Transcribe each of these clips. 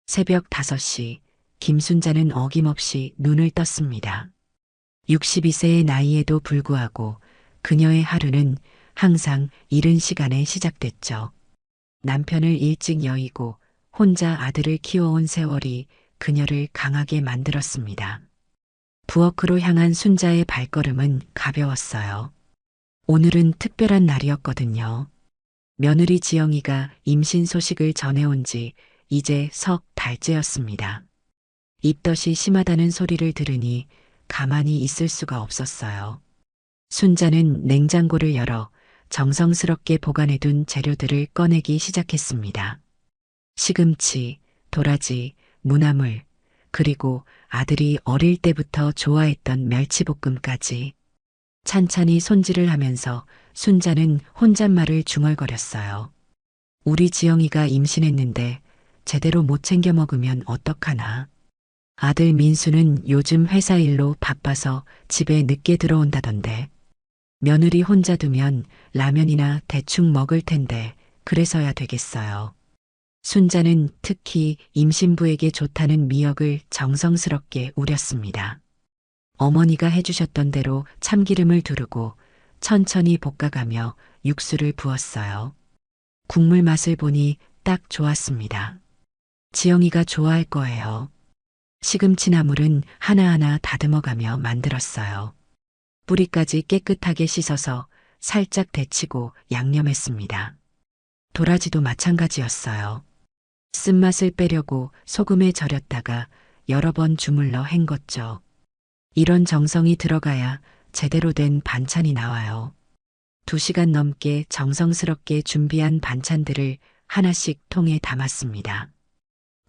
새벽 5시 김순자는 어김없이 눈을 떴습니다. 62세의 나이에도 불구하고 그녀의 하루는 항상 이른 시간에 시작됐죠. 남편을 일찍 여의고 혼자 아들을 키워온 세월이 그녀를 강하게 만들었습니다. 부엌으로 향한 순자의 발걸음은 가벼웠어요. 오늘은 특별한 날이었거든요. 며느리 지영이가 임신 소식을 전해온 지 이제 석 달째였습니다. 입덧이 심하다는 소리를 들으니 가만히 있을 수가 없었어요. 순자는 냉장고를 열어 정성스럽게 보관해둔 재료들을 꺼내기 시작했습니다. 시금치, 도라지, 무나물, 그리고 아들이 어릴 때부터 좋아했던 멸치볶음까지. 찬찬히 손질을 하면서 순자는 혼잣말을 중얼거렸어요. 우리 지영이가 임신했는데 제대로 못 챙겨 먹으면 어떡하나. 아들 민수는 요즘 회사 일로 바빠서 집에 늦게 들어온다던데. 며느리 혼자 두면 라면이나 대충 먹을 텐데 그래서야 되겠어요. 순자는 특히 임신부에게 좋다는 미역을 정성스럽게 우렸습니다. 어머니가 해주셨던 대로 참기름을 두르고 천천히 볶아가며 육수를 부었어요. 국물 맛을 보니 딱 좋았습니다. 지영이가 좋아할 거예요. 시금치 나물은 하나하나 다듬어가며 만들었어요. 뿌리까지 깨끗하게 씻어서 살짝 데치고 양념했습니다. 도라지도 마찬가지였어요. 쓴맛을 빼려고 소금에 절였다가 여러 번 주물러 헹궜죠. 이런 정성이 들어가야 제대로 된 반찬이 나와요. 2시간 넘게 정성스럽게 준비한 반찬들을 하나씩 통에 담았습니다.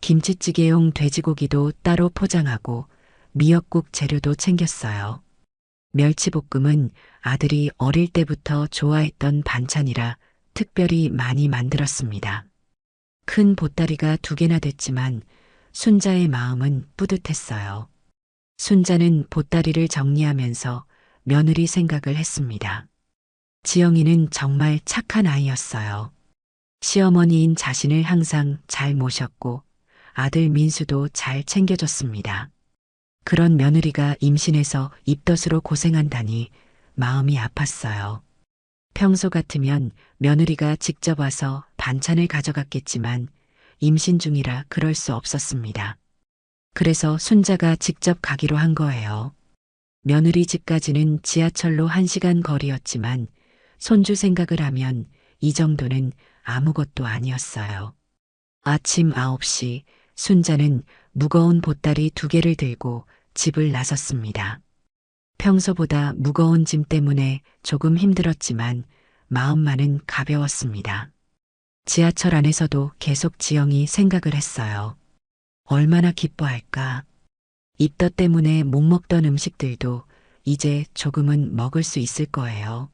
김치찌개용 돼지고기도 따로 포장하고 미역국 재료도 챙겼어요. 멸치볶음은 아들이 어릴 때부터 좋아했던 반찬이라 특별히 많이 만들었습니다. 큰 보따리가 2개나 됐지만 순자의 마음은 뿌듯했어요. 순자는 보따리를 정리하면서 며느리 생각을 했습니다. 지영이는 정말 착한 아이였어요. 시어머니인 자신을 항상 잘 모셨고 아들 민수도 잘 챙겨줬습니다. 그런 며느리가 임신해서 입덧으로 고생한다니 마음이 아팠어요. 평소 같으면 며느리가 직접 와서 반찬을 가져갔겠지만 임신 중이라 그럴 수 없었습니다. 그래서 순자가 직접 가기로 한 거예요. 며느리 집까지는 지하철로 1시간 거리였지만 손주 생각을 하면 이 정도는 아무것도 아니었어요. 아침 9시 순자는 무거운 보따리 2개를 들고 집을 나섰습니다. 평소보다 무거운 짐 때문에 조금 힘들었지만 마음만은 가벼웠습니다. 지하철 안에서도 계속 지영이 생각을 했어요. 얼마나 기뻐할까. 입덧 때문에 못 먹던 음식들도 이제 조금은 먹을 수 있을 거예요.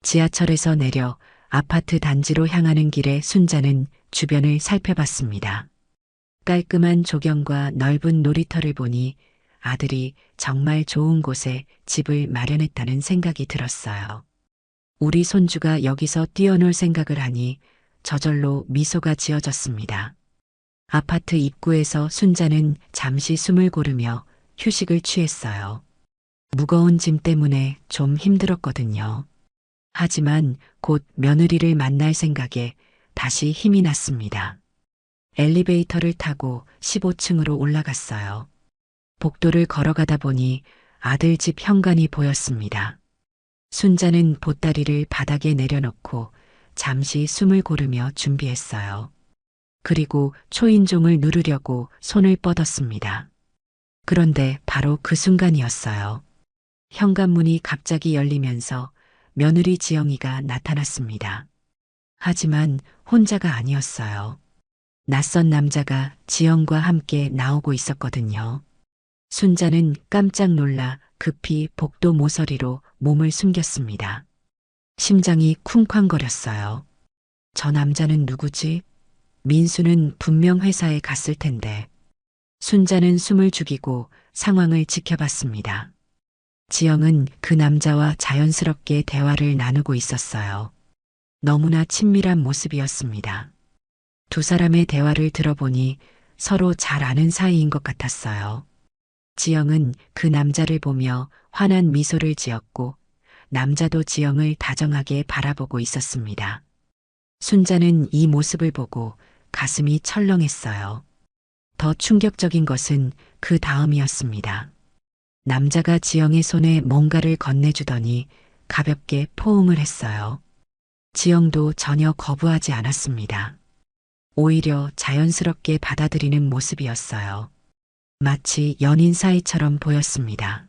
지하철에서 내려 아파트 단지로 향하는 길에 순자는 주변을 살펴봤습니다. 깔끔한 조경과 넓은 놀이터를 보니 아들이 정말 좋은 곳에 집을 마련했다는 생각이 들었어요. 우리 손주가 여기서 뛰어놀 생각을 하니 저절로 미소가 지어졌습니다. 아파트 입구에서 순자는 잠시 숨을 고르며 휴식을 취했어요. 무거운 짐 때문에 좀 힘들었거든요. 하지만 곧 며느리를 만날 생각에 다시 힘이 났습니다. 엘리베이터를 타고 15층으로 올라갔어요. 복도를 걸어가다 보니 아들 집 현관이 보였습니다. 순자는 보따리를 바닥에 내려놓고 잠시 숨을 고르며 준비했어요. 그리고 초인종을 누르려고 손을 뻗었습니다. 그런데 바로 그 순간이었어요. 현관문이 갑자기 열리면서 며느리 지영이가 나타났습니다. 하지만 혼자가 아니었어요. 낯선 남자가 지영과 함께 나오고 있었거든요. 순자는 깜짝 놀라 급히 복도 모서리로 몸을 숨겼습니다. 심장이 쿵쾅거렸어요. 저 남자는 누구지? 민수는 분명 회사에 갔을 텐데. 순자는 숨을 죽이고 상황을 지켜봤습니다. 지영은 그 남자와 자연스럽게 대화를 나누고 있었어요. 너무나 친밀한 모습이었습니다. 2 사람의 대화를 들어보니 서로 잘 아는 사이인 것 같았어요. 지영은 그 남자를 보며 환한 미소를 지었고 남자도 지영을 다정하게 바라보고 있었습니다. 순자는 이 모습을 보고 가슴이 철렁했어요. 더 충격적인 것은 그 다음이었습니다. 남자가 지영의 손에 뭔가를 건네주더니 가볍게 포옹을 했어요. 지영도 전혀 거부하지 않았습니다. 오히려 자연스럽게 받아들이는 모습이었어요. 마치 연인 사이처럼 보였습니다.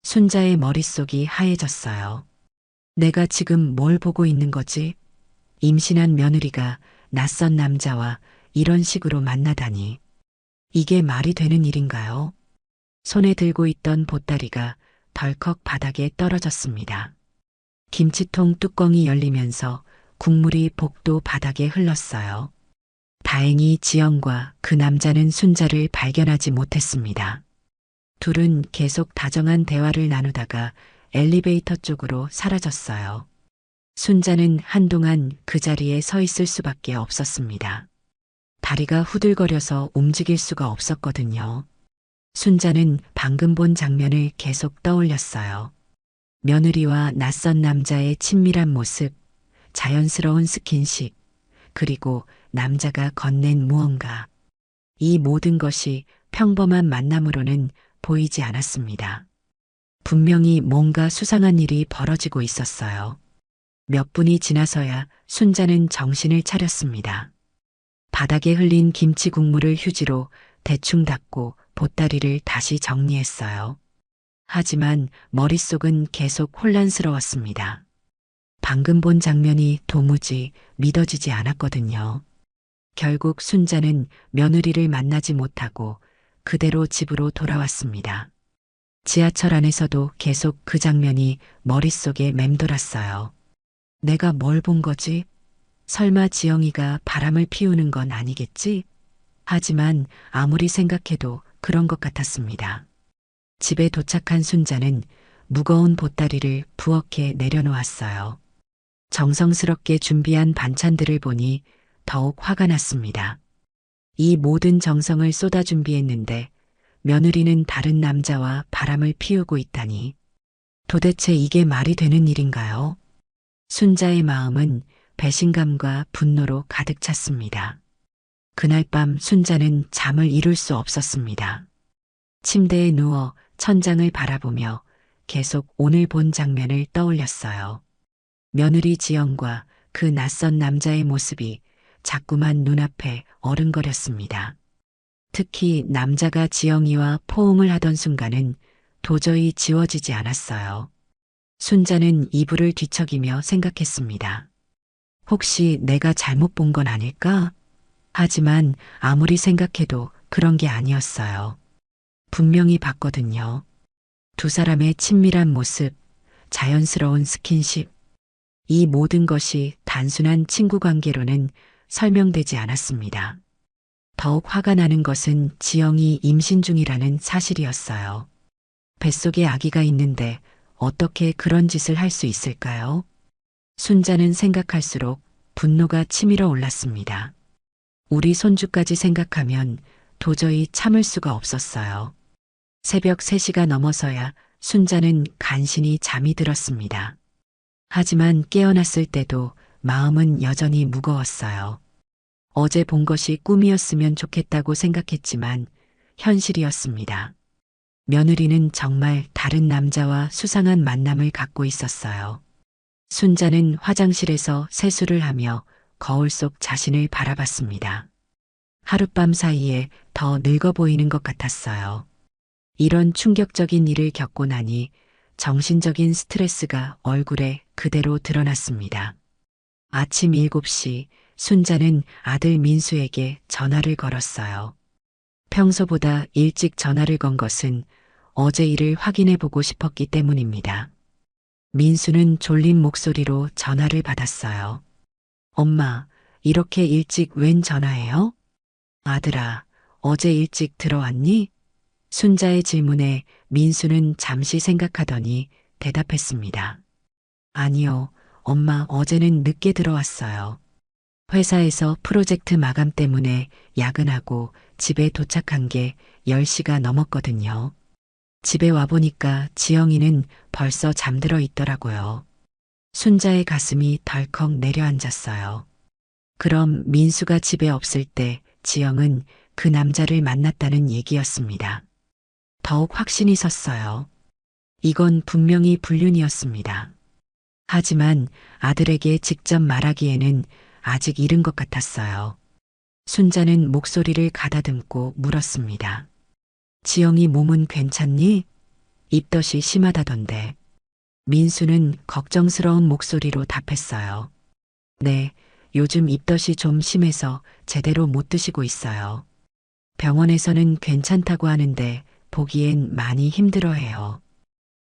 순자의 머릿속이 하얘졌어요. 내가 지금 뭘 보고 있는 거지? 임신한 며느리가 낯선 남자와 이런 식으로 만나다니. 이게 말이 되는 일인가요? 손에 들고 있던 보따리가 덜컥 바닥에 떨어졌습니다. 김치통 뚜껑이 열리면서 국물이 복도 바닥에 흘렀어요. 다행히 지영과 그 남자는 순자를 발견하지 못했습니다. 둘은 계속 다정한 대화를 나누다가 엘리베이터 쪽으로 사라졌어요. 순자는 한동안 그 자리에 서 있을 수밖에 없었습니다. 다리가 후들거려서 움직일 수가 없었거든요. 순자는 방금 본 장면을 계속 떠올렸어요. 며느리와 낯선 남자의 친밀한 모습, 자연스러운 스킨십, 그리고 남자가 건넨 무언가. 이 모든 것이 평범한 만남으로는 보이지 않았습니다. 분명히 뭔가 수상한 일이 벌어지고 있었어요. 몇 분이 지나서야 순자는 정신을 차렸습니다. 바닥에 흘린 김치 국물을 휴지로 대충 닦고 보따리를 다시 정리했어요. 하지만 머릿속은 계속 혼란스러웠습니다. 방금 본 장면이 도무지 믿어지지 않았거든요. 결국 순자는 며느리를 만나지 못하고 그대로 집으로 돌아왔습니다. 지하철 안에서도 계속 그 장면이 머릿속에 맴돌았어요. 내가 뭘 본 거지? 설마 지영이가 바람을 피우는 건 아니겠지? 하지만 아무리 생각해도 그런 것 같았습니다. 집에 도착한 순자는 무거운 보따리를 부엌에 내려놓았어요. 정성스럽게 준비한 반찬들을 보니 더욱 화가 났습니다. 이 모든 정성을 쏟아 준비했는데 며느리는 다른 남자와 바람을 피우고 있다니. 도대체 이게 말이 되는 일인가요? 순자의 마음은 배신감과 분노로 가득 찼습니다. 그날 밤 순자는 잠을 이룰 수 없었습니다. 침대에 누워 천장을 바라보며 계속 오늘 본 장면을 떠올렸어요. 며느리 지영과 그 낯선 남자의 모습이 자꾸만 눈앞에 어른거렸습니다. 특히 남자가 지영이와 포옹을 하던 순간은 도저히 지워지지 않았어요. 순자는 이불을 뒤척이며 생각했습니다. 혹시 내가 잘못 본 건 아닐까? 하지만 아무리 생각해도 그런 게 아니었어요. 분명히 봤거든요. 두 사람의 친밀한 모습, 자연스러운 스킨십, 이 모든 것이 단순한 친구 관계로는 설명되지 않았습니다. 더욱 화가 나는 것은 지영이 임신 중이라는 사실이었어요. 뱃속에 아기가 있는데 어떻게 그런 짓을 할 수 있을까요? 순자는 생각할수록 분노가 치밀어 올랐습니다. 우리 손주까지 생각하면 도저히 참을 수가 없었어요. 새벽 3시가 넘어서야 순자는 간신히 잠이 들었습니다. 하지만 깨어났을 때도 마음은 여전히 무거웠어요. 어제 본 것이 꿈이었으면 좋겠다고 생각했지만 현실이었습니다. 며느리는 정말 다른 남자와 수상한 만남을 갖고 있었어요. 순자는 화장실에서 세수를 하며 거울 속 자신을 바라봤습니다. 하룻밤 사이에 더 늙어 보이는 것 같았어요. 이런 충격적인 일을 겪고 나니 정신적인 스트레스가 얼굴에 그대로 드러났습니다. 아침 7시 순자는 아들 민수에게 전화를 걸었어요. 평소보다 일찍 전화를 건 것은 어제 일을 확인해 보고 싶었기 때문입니다. 민수는 졸린 목소리로 전화를 받았어요. 엄마, 이렇게 일찍 웬 전화예요? 아들아, 어제 일찍 들어왔니? 순자의 질문에 민수는 잠시 생각하더니 대답했습니다. 아니요, 엄마 어제는 늦게 들어왔어요. 회사에서 프로젝트 마감 때문에 야근하고 집에 도착한 게 10시가 넘었거든요. 집에 와보니까 지영이는 벌써 잠들어 있더라고요. 순자의 가슴이 덜컥 내려앉았어요. 그럼 민수가 집에 없을 때 지영은 그 남자를 만났다는 얘기였습니다. 더욱 확신이 섰어요. 이건 분명히 불륜이었습니다. 하지만 아들에게 직접 말하기에는 아직 이른 것 같았어요. 순자는 목소리를 가다듬고 물었습니다. 지영이 몸은 괜찮니? 입덧이 심하다던데. 민수는 걱정스러운 목소리로 답했어요. 네, 요즘 입덧이 좀 심해서 제대로 못 드시고 있어요. 병원에서는 괜찮다고 하는데 보기엔 많이 힘들어해요.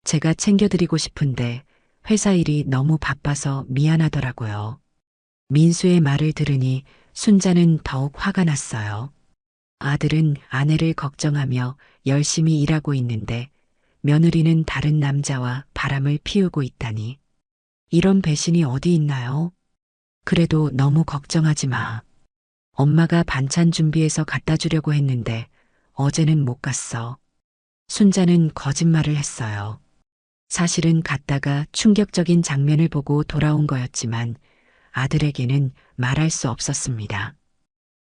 제가 챙겨드리고 싶은데 회사 일이 너무 바빠서 미안하더라고요. 민수의 말을 들으니 순자는 더욱 화가 났어요. 아들은 아내를 걱정하며 열심히 일하고 있는데 며느리는 다른 남자와 바람을 피우고 있다니. 이런 배신이 어디 있나요? 그래도 너무 걱정하지 마. 엄마가 반찬 준비해서 갖다 주려고 했는데 어제는 못 갔어. 순자는 거짓말을 했어요. 사실은 갔다가 충격적인 장면을 보고 돌아온 거였지만 아들에게는 말할 수 없었습니다.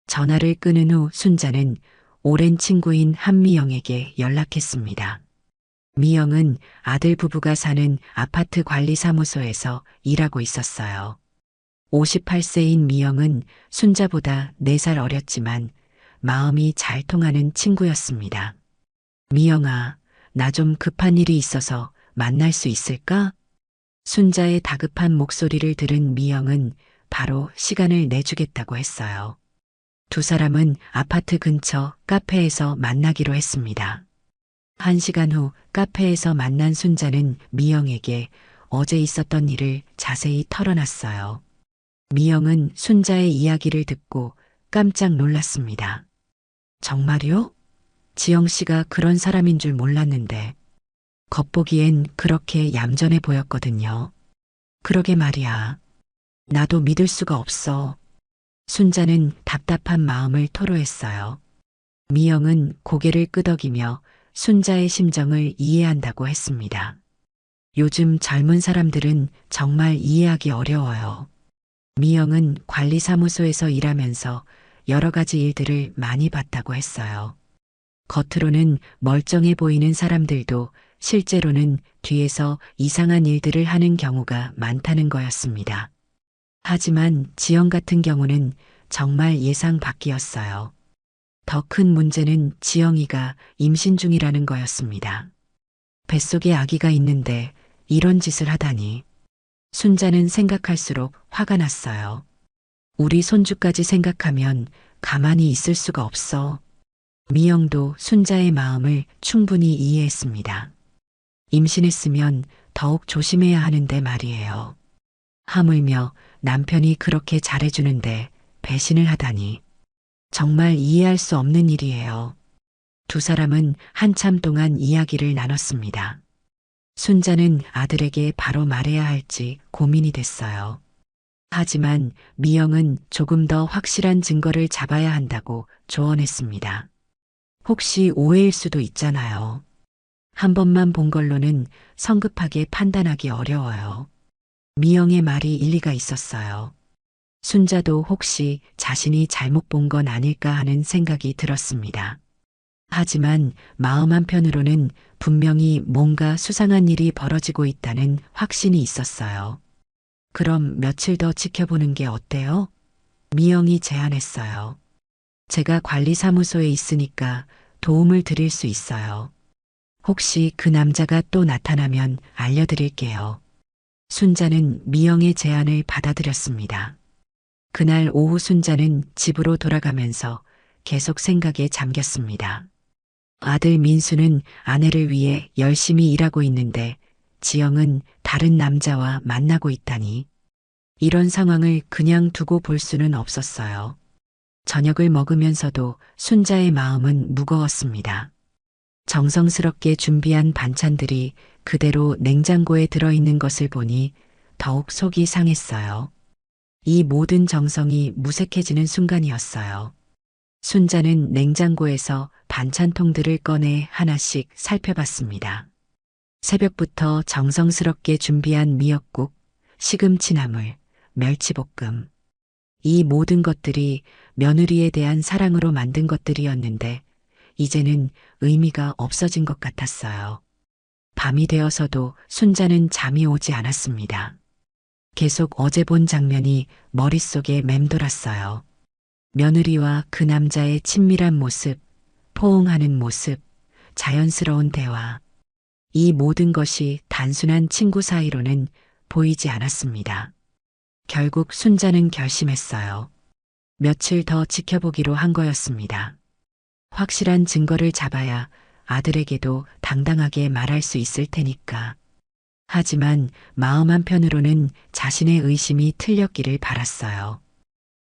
전화를 끊은 후 순자는 오랜 친구인 한미영에게 연락했습니다. 미영은 아들 부부가 사는 아파트 관리사무소에서 일하고 있었어요. 58세인 미영은 순자보다 4살 어렸지만 마음이 잘 통하는 친구였습니다. 미영아, 나 좀 급한 일이 있어서 만날 수 있을까? 순자의 다급한 목소리를 들은 미영은 바로 시간을 내주겠다고 했어요. 두 사람은 아파트 근처 카페에서 만나기로 했습니다. 1시간 후 카페에서 만난 순자는 미영에게 어제 있었던 일을 자세히 털어놨어요. 미영은 순자의 이야기를 듣고 깜짝 놀랐습니다. 정말요? 지영 씨가 그런 사람인 줄 몰랐는데 겉보기엔 그렇게 얌전해 보였거든요. 그러게 말이야. 나도 믿을 수가 없어. 순자는 답답한 마음을 토로했어요. 미영은 고개를 끄덕이며 순자의 심정을 이해한다고 했습니다. 요즘 젊은 사람들은 정말 이해하기 어려워요. 미영은 관리사무소에서 일하면서 여러 가지 일들을 많이 봤다고 했어요. 겉으로는 멀쩡해 보이는 사람들도 실제로는 뒤에서 이상한 일들을 하는 경우가 많다는 거였습니다. 하지만 지영 같은 경우는 정말 예상 밖이었어요. 더 큰 문제는 지영이가 임신 중이라는 거였습니다. 뱃속에 아기가 있는데 이런 짓을 하다니. 순자는 생각할수록 화가 났어요. 우리 손주까지 생각하면 가만히 있을 수가 없어. 미영도 순자의 마음을 충분히 이해했습니다. 임신했으면 더욱 조심해야 하는데 말이에요. 하물며 남편이 그렇게 잘해주는데 배신을 하다니. 정말 이해할 수 없는 일이에요. 두 사람은 한참 동안 이야기를 나눴습니다. 순자는 아들에게 바로 말해야 할지 고민이 됐어요. 하지만 미영은 조금 더 확실한 증거를 잡아야 한다고 조언했습니다. 혹시 오해일 수도 있잖아요. 한 번만 본 걸로는 성급하게 판단하기 어려워요. 미영의 말이 일리가 있었어요. 순자도 혹시 자신이 잘못 본 건 아닐까 하는 생각이 들었습니다. 하지만 마음 한편으로는 분명히 뭔가 수상한 일이 벌어지고 있다는 확신이 있었어요. 그럼 며칠 더 지켜보는 게 어때요? 미영이 제안했어요. 제가 관리사무소에 있으니까 도움을 드릴 수 있어요. 혹시 그 남자가 또 나타나면 알려드릴게요. 순자는 미영의 제안을 받아들였습니다. 그날 오후 순자는 집으로 돌아가면서 계속 생각에 잠겼습니다. 아들 민수는 아내를 위해 열심히 일하고 있는데 지영은 다른 남자와 만나고 있다니. 이런 상황을 그냥 두고 볼 수는 없었어요. 저녁을 먹으면서도 순자의 마음은 무거웠습니다. 정성스럽게 준비한 반찬들이 그대로 냉장고에 들어있는 것을 보니 더욱 속이 상했어요. 이 모든 정성이 무색해지는 순간이었어요. 순자는 냉장고에서 반찬통들을 꺼내 하나씩 살펴봤습니다. 새벽부터 정성스럽게 준비한 미역국, 시금치나물, 멸치볶음. 이 모든 것들이 며느리에 대한 사랑으로 만든 것들이었는데 이제는 의미가 없어진 것 같았어요. 밤이 되어서도 순자는 잠이 오지 않았습니다. 계속 어제 본 장면이 머릿속에 맴돌았어요. 며느리와 그 남자의 친밀한 모습, 포옹하는 모습, 자연스러운 대화. 이 모든 것이 단순한 친구 사이로는 보이지 않았습니다. 결국 순자는 결심했어요. 며칠 더 지켜보기로 한 거였습니다. 확실한 증거를 잡아야 아들에게도 당당하게 말할 수 있을 테니까. 하지만 마음 한편으로는 자신의 의심이 틀렸기를 바랐어요.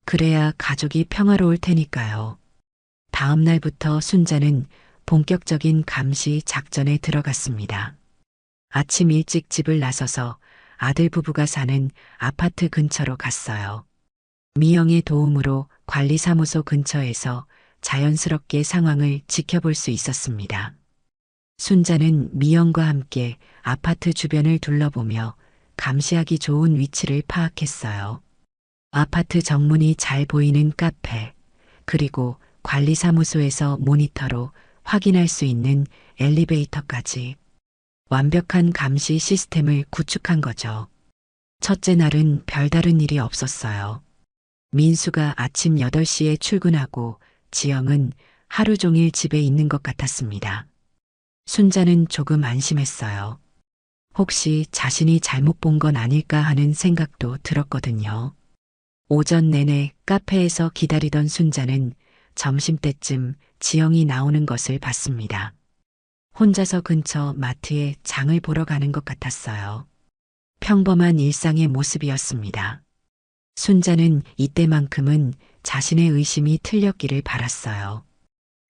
그래야 가족이 평화로울 테니까요. 다음 날부터 순자는 본격적인 감시 작전에 들어갔습니다. 아침 일찍 집을 나서서 아들 부부가 사는 아파트 근처로 갔어요. 미영의 도움으로 관리사무소 근처에서 자연스럽게 상황을 지켜볼 수 있었습니다. 순자는 미영과 함께 아파트 주변을 둘러보며 감시하기 좋은 위치를 파악했어요. 아파트 정문이 잘 보이는 카페, 그리고 관리사무소에서 모니터로 확인할 수 있는 엘리베이터까지 완벽한 감시 시스템을 구축한 거죠. 첫째 날은 별다른 일이 없었어요. 민수가 아침 8시에 출근하고 지영은 하루 종일 집에 있는 것 같았습니다. 순자는 조금 안심했어요. 혹시 자신이 잘못 본 건 아닐까 하는 생각도 들었거든요. 오전 내내 카페에서 기다리던 순자는 점심때쯤 지영이 나오는 것을 봤습니다. 혼자서 근처 마트에 장을 보러 가는 것 같았어요. 평범한 일상의 모습이었습니다. 순자는 이때만큼은 자신의 의심이 틀렸기를 바랐어요.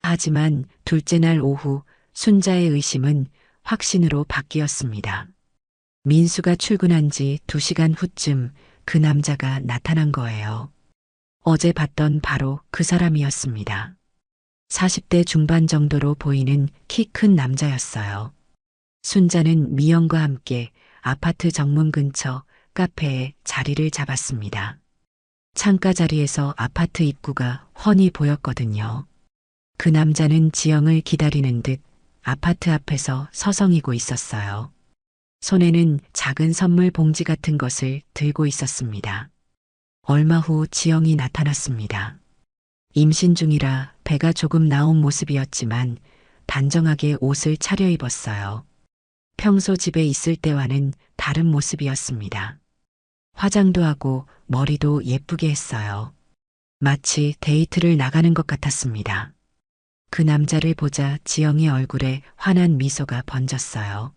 하지만 둘째 날 오후 순자의 의심은 확신으로 바뀌었습니다. 민수가 출근한 지 2시간 후쯤 그 남자가 나타난 거예요. 어제 봤던 바로 그 사람이었습니다. 40대 중반 정도로 보이는 키 큰 남자였어요. 순자는 미영과 함께 아파트 정문 근처 카페에 자리를 잡았습니다. 창가 자리에서 아파트 입구가 훤히 보였거든요. 그 남자는 지영을 기다리는 듯 아파트 앞에서 서성이고 있었어요. 손에는 작은 선물 봉지 같은 것을 들고 있었습니다. 얼마 후 지영이 나타났습니다. 임신 중이라 배가 조금 나온 모습이었지만 단정하게 옷을 차려입었어요. 평소 집에 있을 때와는 다른 모습이었습니다. 화장도 하고 머리도 예쁘게 했어요. 마치 데이트를 나가는 것 같았습니다. 그 남자를 보자 지영의 얼굴에 환한 미소가 번졌어요.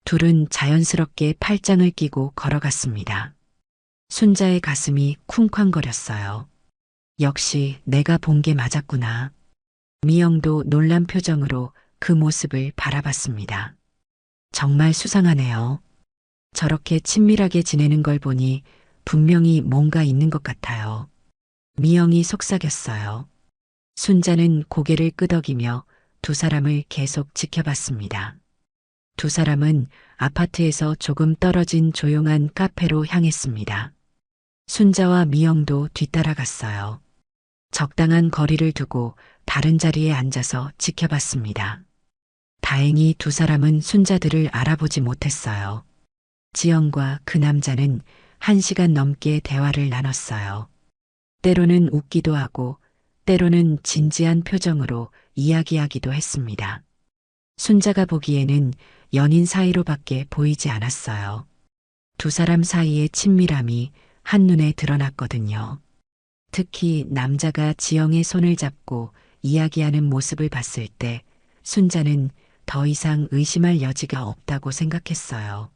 둘은 자연스럽게 팔짱을 끼고 걸어갔습니다. 순자의 가슴이 쿵쾅거렸어요. 역시 내가 본 게 맞았구나. 미영도 놀란 표정으로 그 모습을 바라봤습니다. 정말 수상하네요. 저렇게 친밀하게 지내는 걸 보니 분명히 뭔가 있는 것 같아요. 미영이 속삭였어요. 순자는 고개를 끄덕이며 두 사람을 계속 지켜봤습니다. 두 사람은 아파트에서 조금 떨어진 조용한 카페로 향했습니다. 순자와 미영도 뒤따라갔어요. 적당한 거리를 두고 다른 자리에 앉아서 지켜봤습니다. 다행히 두 사람은 순자들을 알아보지 못했어요. 지영과 그 남자는 1시간 넘게 대화를 나눴어요. 때로는 웃기도 하고 때로는 진지한 표정으로 이야기하기도 했습니다. 순자가 보기에는 연인 사이로밖에 보이지 않았어요. 두 사람 사이의 친밀함이 한눈에 드러났거든요. 특히 남자가 지영의 손을 잡고 이야기하는 모습을 봤을 때 순자는 더 이상 의심할 여지가 없다고 생각했어요.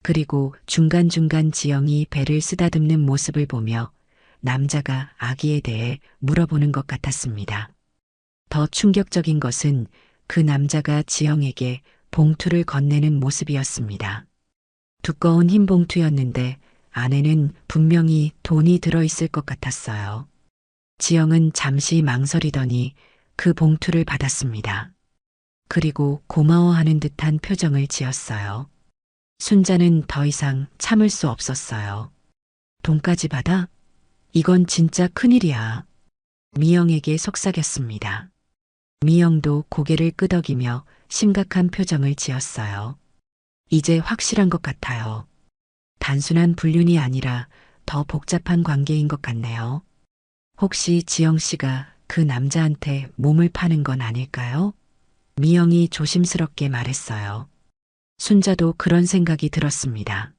그리고 중간중간 지영이 배를 쓰다듬는 모습을 보며 남자가 아기에 대해 물어보는 것 같았습니다. 더 충격적인 것은 그 남자가 지영에게 봉투를 건네는 모습이었습니다. 두꺼운 흰 봉투였는데 안에는 분명히 돈이 들어있을 것 같았어요. 지영은 잠시 망설이더니 그 봉투를 받았습니다. 그리고 고마워하는 듯한 표정을 지었어요. 순자는 더 이상 참을 수 없었어요. 돈까지 받아? 이건 진짜 큰일이야. 미영에게 속삭였습니다. 미영도 고개를 끄덕이며 심각한 표정을 지었어요. 이제 확실한 것 같아요. 단순한 불륜이 아니라 더 복잡한 관계인 것 같네요. 혹시 지영 씨가 그 남자한테 몸을 파는 건 아닐까요? 미영이 조심스럽게 말했어요. 순자도 그런 생각이 들었습니다.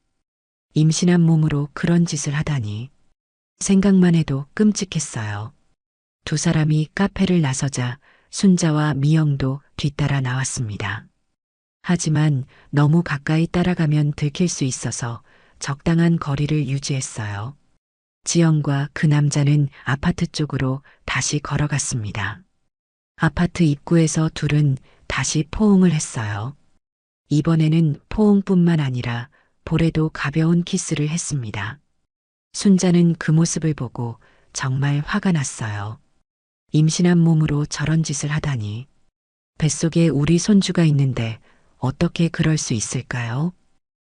임신한 몸으로 그런 짓을 하다니. 생각만 해도 끔찍했어요. 두 사람이 카페를 나서자 순자와 미영도 뒤따라 나왔습니다. 하지만 너무 가까이 따라가면 들킬 수 있어서 적당한 거리를 유지했어요. 지영과 그 남자는 아파트 쪽으로 다시 걸어갔습니다. 아파트 입구에서 둘은 다시 포옹을 했어요. 이번에는 포옹뿐만 아니라 볼에도 가벼운 키스를 했습니다. 순자는 그 모습을 보고 정말 화가 났어요. 임신한 몸으로 저런 짓을 하다니. 뱃속에 우리 손주가 있는데 어떻게 그럴 수 있을까요?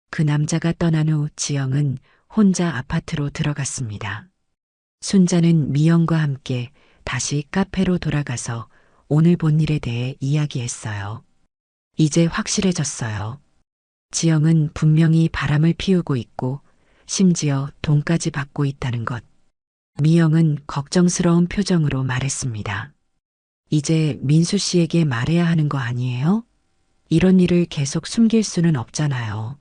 그 남자가 떠난 후 지영은 혼자 아파트로 들어갔습니다. 순자는 미영과 함께 다시 카페로 돌아가서 오늘 본 일에 대해 이야기했어요. 이제 확실해졌어요. 지영은 분명히 바람을 피우고 있고 심지어 돈까지 받고 있다는 것. 미영은 걱정스러운 표정으로 말했습니다. 이제 민수 씨에게 말해야 하는 거 아니에요? 이런 일을 계속 숨길 수는 없잖아요.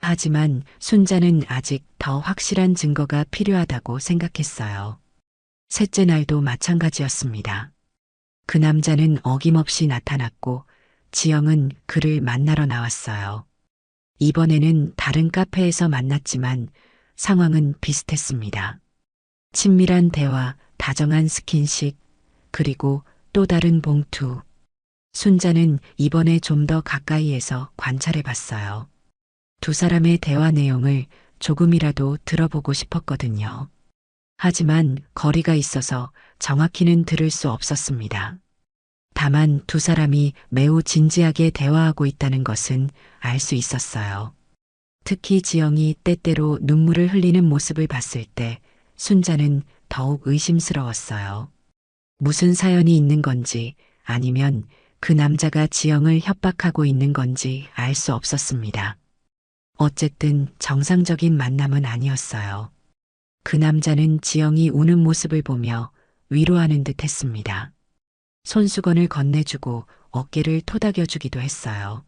하지만 순자는 아직 더 확실한 증거가 필요하다고 생각했어요. 셋째 날도 마찬가지였습니다. 그 남자는 어김없이 나타났고 지영은 그를 만나러 나왔어요. 이번에는 다른 카페에서 만났지만 상황은 비슷했습니다. 친밀한 대화, 다정한 스킨십, 그리고 또 다른 봉투. 순자는 이번에 좀 더 가까이에서 관찰해 봤어요. 두 사람의 대화 내용을 조금이라도 들어보고 싶었거든요. 하지만 거리가 있어서 정확히는 들을 수 없었습니다. 다만 두 사람이 매우 진지하게 대화하고 있다는 것은 알 수 있었어요. 특히 지영이 때때로 눈물을 흘리는 모습을 봤을 때 순자는 더욱 의심스러웠어요. 무슨 사연이 있는 건지 아니면 그 남자가 지영을 협박하고 있는 건지 알 수 없었습니다. 어쨌든 정상적인 만남은 아니었어요. 그 남자는 지영이 우는 모습을 보며 위로하는 듯 했습니다. 손수건을 건네주고 어깨를 토닥여주기도 했어요.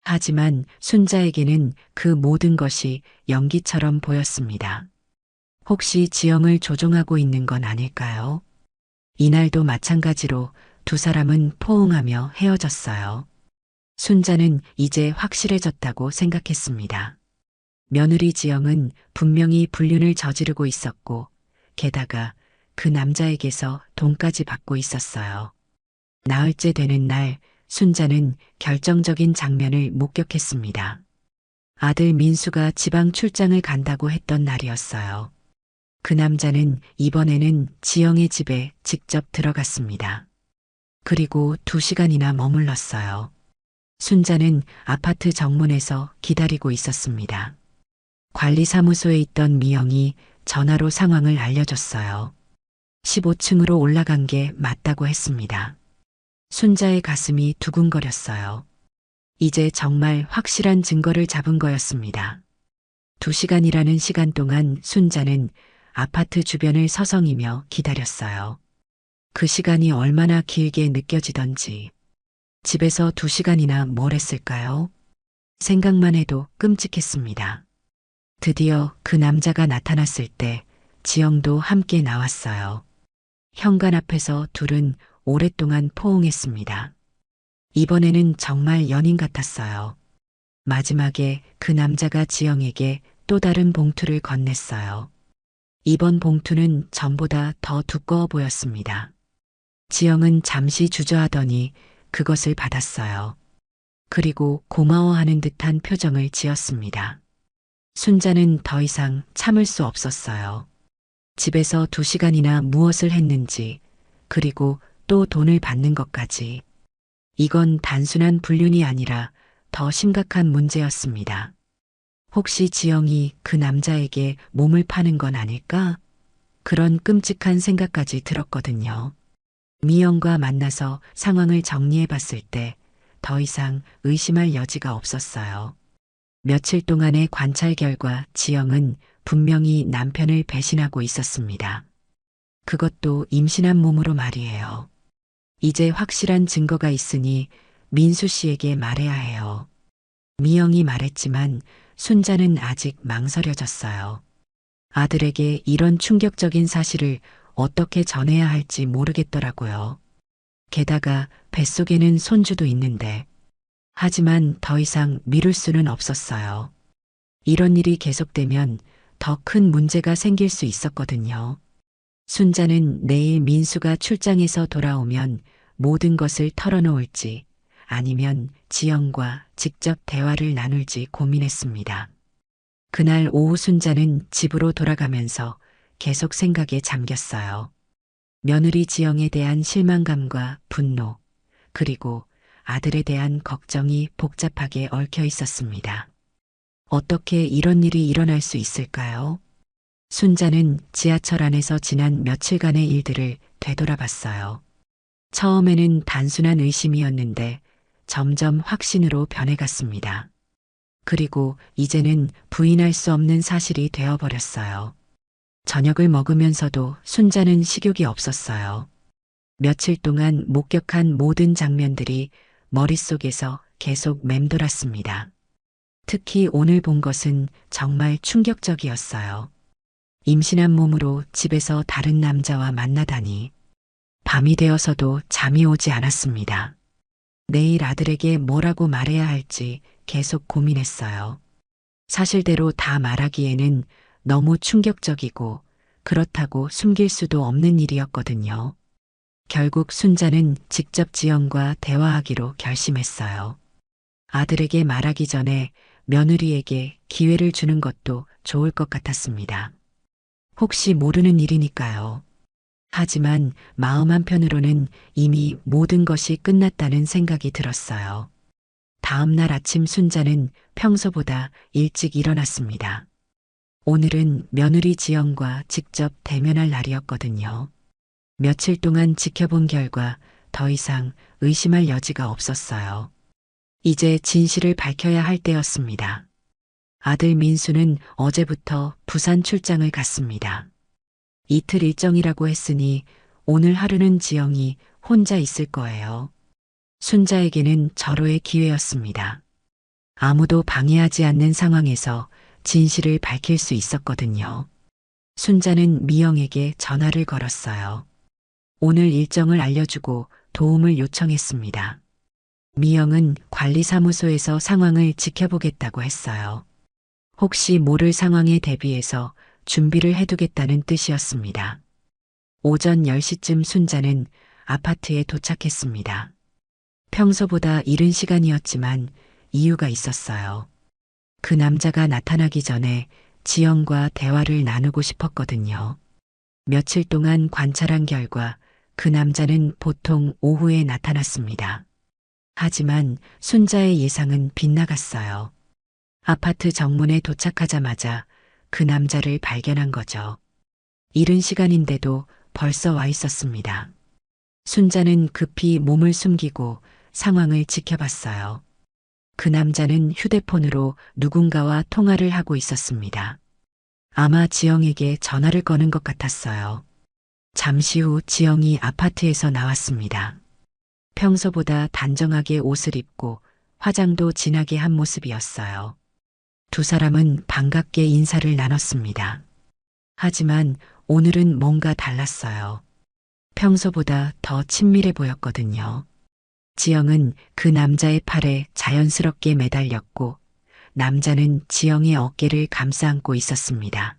하지만 순자에게는 그 모든 것이 연기처럼 보였습니다. 혹시 지영을 조종하고 있는 건 아닐까요? 이날도 마찬가지로 두 사람은 포옹하며 헤어졌어요. 순자는 이제 확실해졌다고 생각했습니다. 며느리 지영은 분명히 불륜을 저지르고 있었고 게다가 그 남자에게서 돈까지 받고 있었어요. 나흘째 되는 날 순자는 결정적인 장면을 목격했습니다. 아들 민수가 지방 출장을 간다고 했던 날이었어요. 그 남자는 이번에는 지영의 집에 직접 들어갔습니다. 그리고 2시간이나 머물렀어요. 순자는 아파트 정문에서 기다리고 있었습니다. 관리사무소에 있던 미영이 전화로 상황을 알려줬어요. 15층으로 올라간 게 맞다고 했습니다. 순자의 가슴이 두근거렸어요. 이제 정말 확실한 증거를 잡은 거였습니다. 2시간이라는 시간 동안 순자는 아파트 주변을 서성이며 기다렸어요. 그 시간이 얼마나 길게 느껴지던지. 집에서 2시간이나 뭘 했을까요? 생각만 해도 끔찍했습니다. 드디어 그 남자가 나타났을 때 지영도 함께 나왔어요. 현관 앞에서 둘은 오랫동안 포옹했습니다. 이번에는 정말 연인 같았어요. 마지막에 그 남자가 지영에게 또 다른 봉투를 건넸어요. 이번 봉투는 전보다 더 두꺼워 보였습니다. 지영은 잠시 주저하더니 그것을 받았어요. 그리고 고마워하는 듯한 표정을 지었습니다. 순자는 더 이상 참을 수 없었어요. 집에서 2시간이나 무엇을 했는지, 그리고 또 돈을 받는 것까지. 이건 단순한 불륜이 아니라 더 심각한 문제였습니다. 혹시 지영이 그 남자에게 몸을 파는 건 아닐까? 그런 끔찍한 생각까지 들었거든요. 미영과 만나서 상황을 정리해 봤을 때 더 이상 의심할 여지가 없었어요. 며칠 동안의 관찰 결과 지영은 분명히 남편을 배신하고 있었습니다. 그것도 임신한 몸으로 말이에요. 이제 확실한 증거가 있으니 민수 씨에게 말해야 해요. 미영이 말했지만 순자는 아직 망설여졌어요. 아들에게 이런 충격적인 사실을 어떻게 전해야 할지 모르겠더라고요. 게다가 뱃속에는 손주도 있는데. 하지만 더 이상 미룰 수는 없었어요. 이런 일이 계속되면 더 큰 문제가 생길 수 있었거든요. 순자는 내일 민수가 출장에서 돌아오면 모든 것을 털어놓을지 아니면 지영과 직접 대화를 나눌지 고민했습니다. 그날 오후 순자는 집으로 돌아가면서 계속 생각에 잠겼어요. 며느리 지영에 대한 실망감과 분노, 그리고 아들에 대한 걱정이 복잡하게 얽혀 있었습니다. 어떻게 이런 일이 일어날 수 있을까요? 순자는 지하철 안에서 지난 며칠간의 일들을 되돌아봤어요. 처음에는 단순한 의심이었는데 점점 확신으로 변해갔습니다. 그리고 이제는 부인할 수 없는 사실이 되어버렸어요. 저녁을 먹으면서도 순자는 식욕이 없었어요. 며칠 동안 목격한 모든 장면들이 머릿속에서 계속 맴돌았습니다. 특히 오늘 본 것은 정말 충격적이었어요. 임신한 몸으로 집에서 다른 남자와 만나다니. 밤이 되어서도 잠이 오지 않았습니다. 내일 아들에게 뭐라고 말해야 할지 계속 고민했어요. 사실대로 다 말하기에는 너무 충격적이고 그렇다고 숨길 수도 없는 일이었거든요. 결국 순자는 직접 지영과 대화하기로 결심했어요. 아들에게 말하기 전에 며느리에게 기회를 주는 것도 좋을 것 같았습니다. 혹시 모르는 일이니까요. 하지만 마음 한편으로는 이미 모든 것이 끝났다는 생각이 들었어요. 다음 날 아침 순자는 평소보다 일찍 일어났습니다. 오늘은 며느리 지영과 직접 대면할 날이었거든요. 며칠 동안 지켜본 결과 더 이상 의심할 여지가 없었어요. 이제 진실을 밝혀야 할 때였습니다. 아들 민수는 어제부터 부산 출장을 갔습니다. 이틀 일정이라고 했으니 오늘 하루는 지영이 혼자 있을 거예요. 순자에게는 절호의 기회였습니다. 아무도 방해하지 않는 상황에서 진실을 밝힐 수 있었거든요. 순자는 미영에게 전화를 걸었어요. 오늘 일정을 알려주고 도움을 요청했습니다. 미영은 관리사무소에서 상황을 지켜보겠다고 했어요. 혹시 모를 상황에 대비해서 준비를 해두겠다는 뜻이었습니다. 오전 10시쯤 순자는 아파트에 도착했습니다. 평소보다 이른 시간이었지만 이유가 있었어요. 그 남자가 나타나기 전에 지영과 대화를 나누고 싶었거든요. 며칠 동안 관찰한 결과 그 남자는 보통 오후에 나타났습니다. 하지만 순자의 예상은 빗나갔어요. 아파트 정문에 도착하자마자 그 남자를 발견한 거죠. 이른 시간인데도 벌써 와 있었습니다. 순자는 급히 몸을 숨기고 상황을 지켜봤어요. 그 남자는 휴대폰으로 누군가와 통화를 하고 있었습니다. 아마 지영에게 전화를 거는 것 같았어요. 잠시 후 지영이 아파트에서 나왔습니다. 평소보다 단정하게 옷을 입고 화장도 진하게 한 모습이었어요. 두 사람은 반갑게 인사를 나눴습니다. 하지만 오늘은 뭔가 달랐어요. 평소보다 더 친밀해 보였거든요. 지영은 그 남자의 팔에 자연스럽게 매달렸고 남자는 지영의 어깨를 감싸 안고 있었습니다.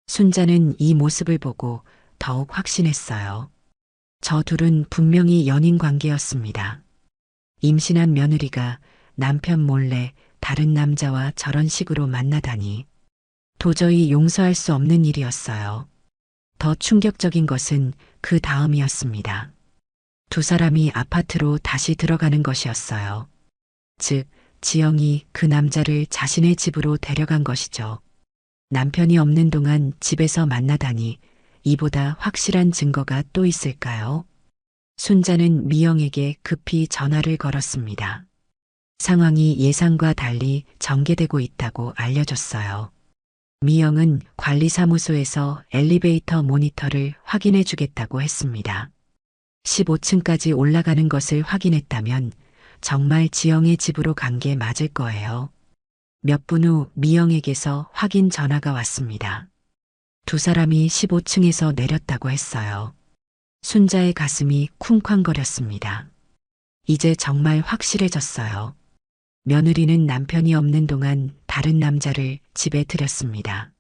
순자는 이 모습을 보고 더욱 확신했어요. 저 둘은 분명히 연인 관계였습니다. 임신한 며느리가 남편 몰래 다른 남자와 저런 식으로 만나다니 도저히 용서할 수 없는 일이었어요. 더 충격적인 것은 그 다음이었습니다. 두 사람이 아파트로 다시 들어가는 것이었어요. 즉, 지영이 그 남자를 자신의 집으로 데려간 것이죠. 남편이 없는 동안 집에서 만나다니 이보다 확실한 증거가 또 있을까요? 순자는 미영에게 급히 전화를 걸었습니다. 상황이 예상과 달리 전개되고 있다고 알려줬어요. 미영은 관리사무소에서 엘리베이터 모니터를 확인해 주겠다고 했습니다. 15층까지 올라가는 것을 확인했다면 정말 지영의 집으로 간 게 맞을 거예요. 몇 분 후 미영에게서 확인 전화가 왔습니다. 두 사람이 15층에서 내렸다고 했어요. 순자의 가슴이 쿵쾅거렸습니다. 이제 정말 확실해졌어요. 며느리는 남편이 없는 동안 다른 남자를 집에 들였습니다.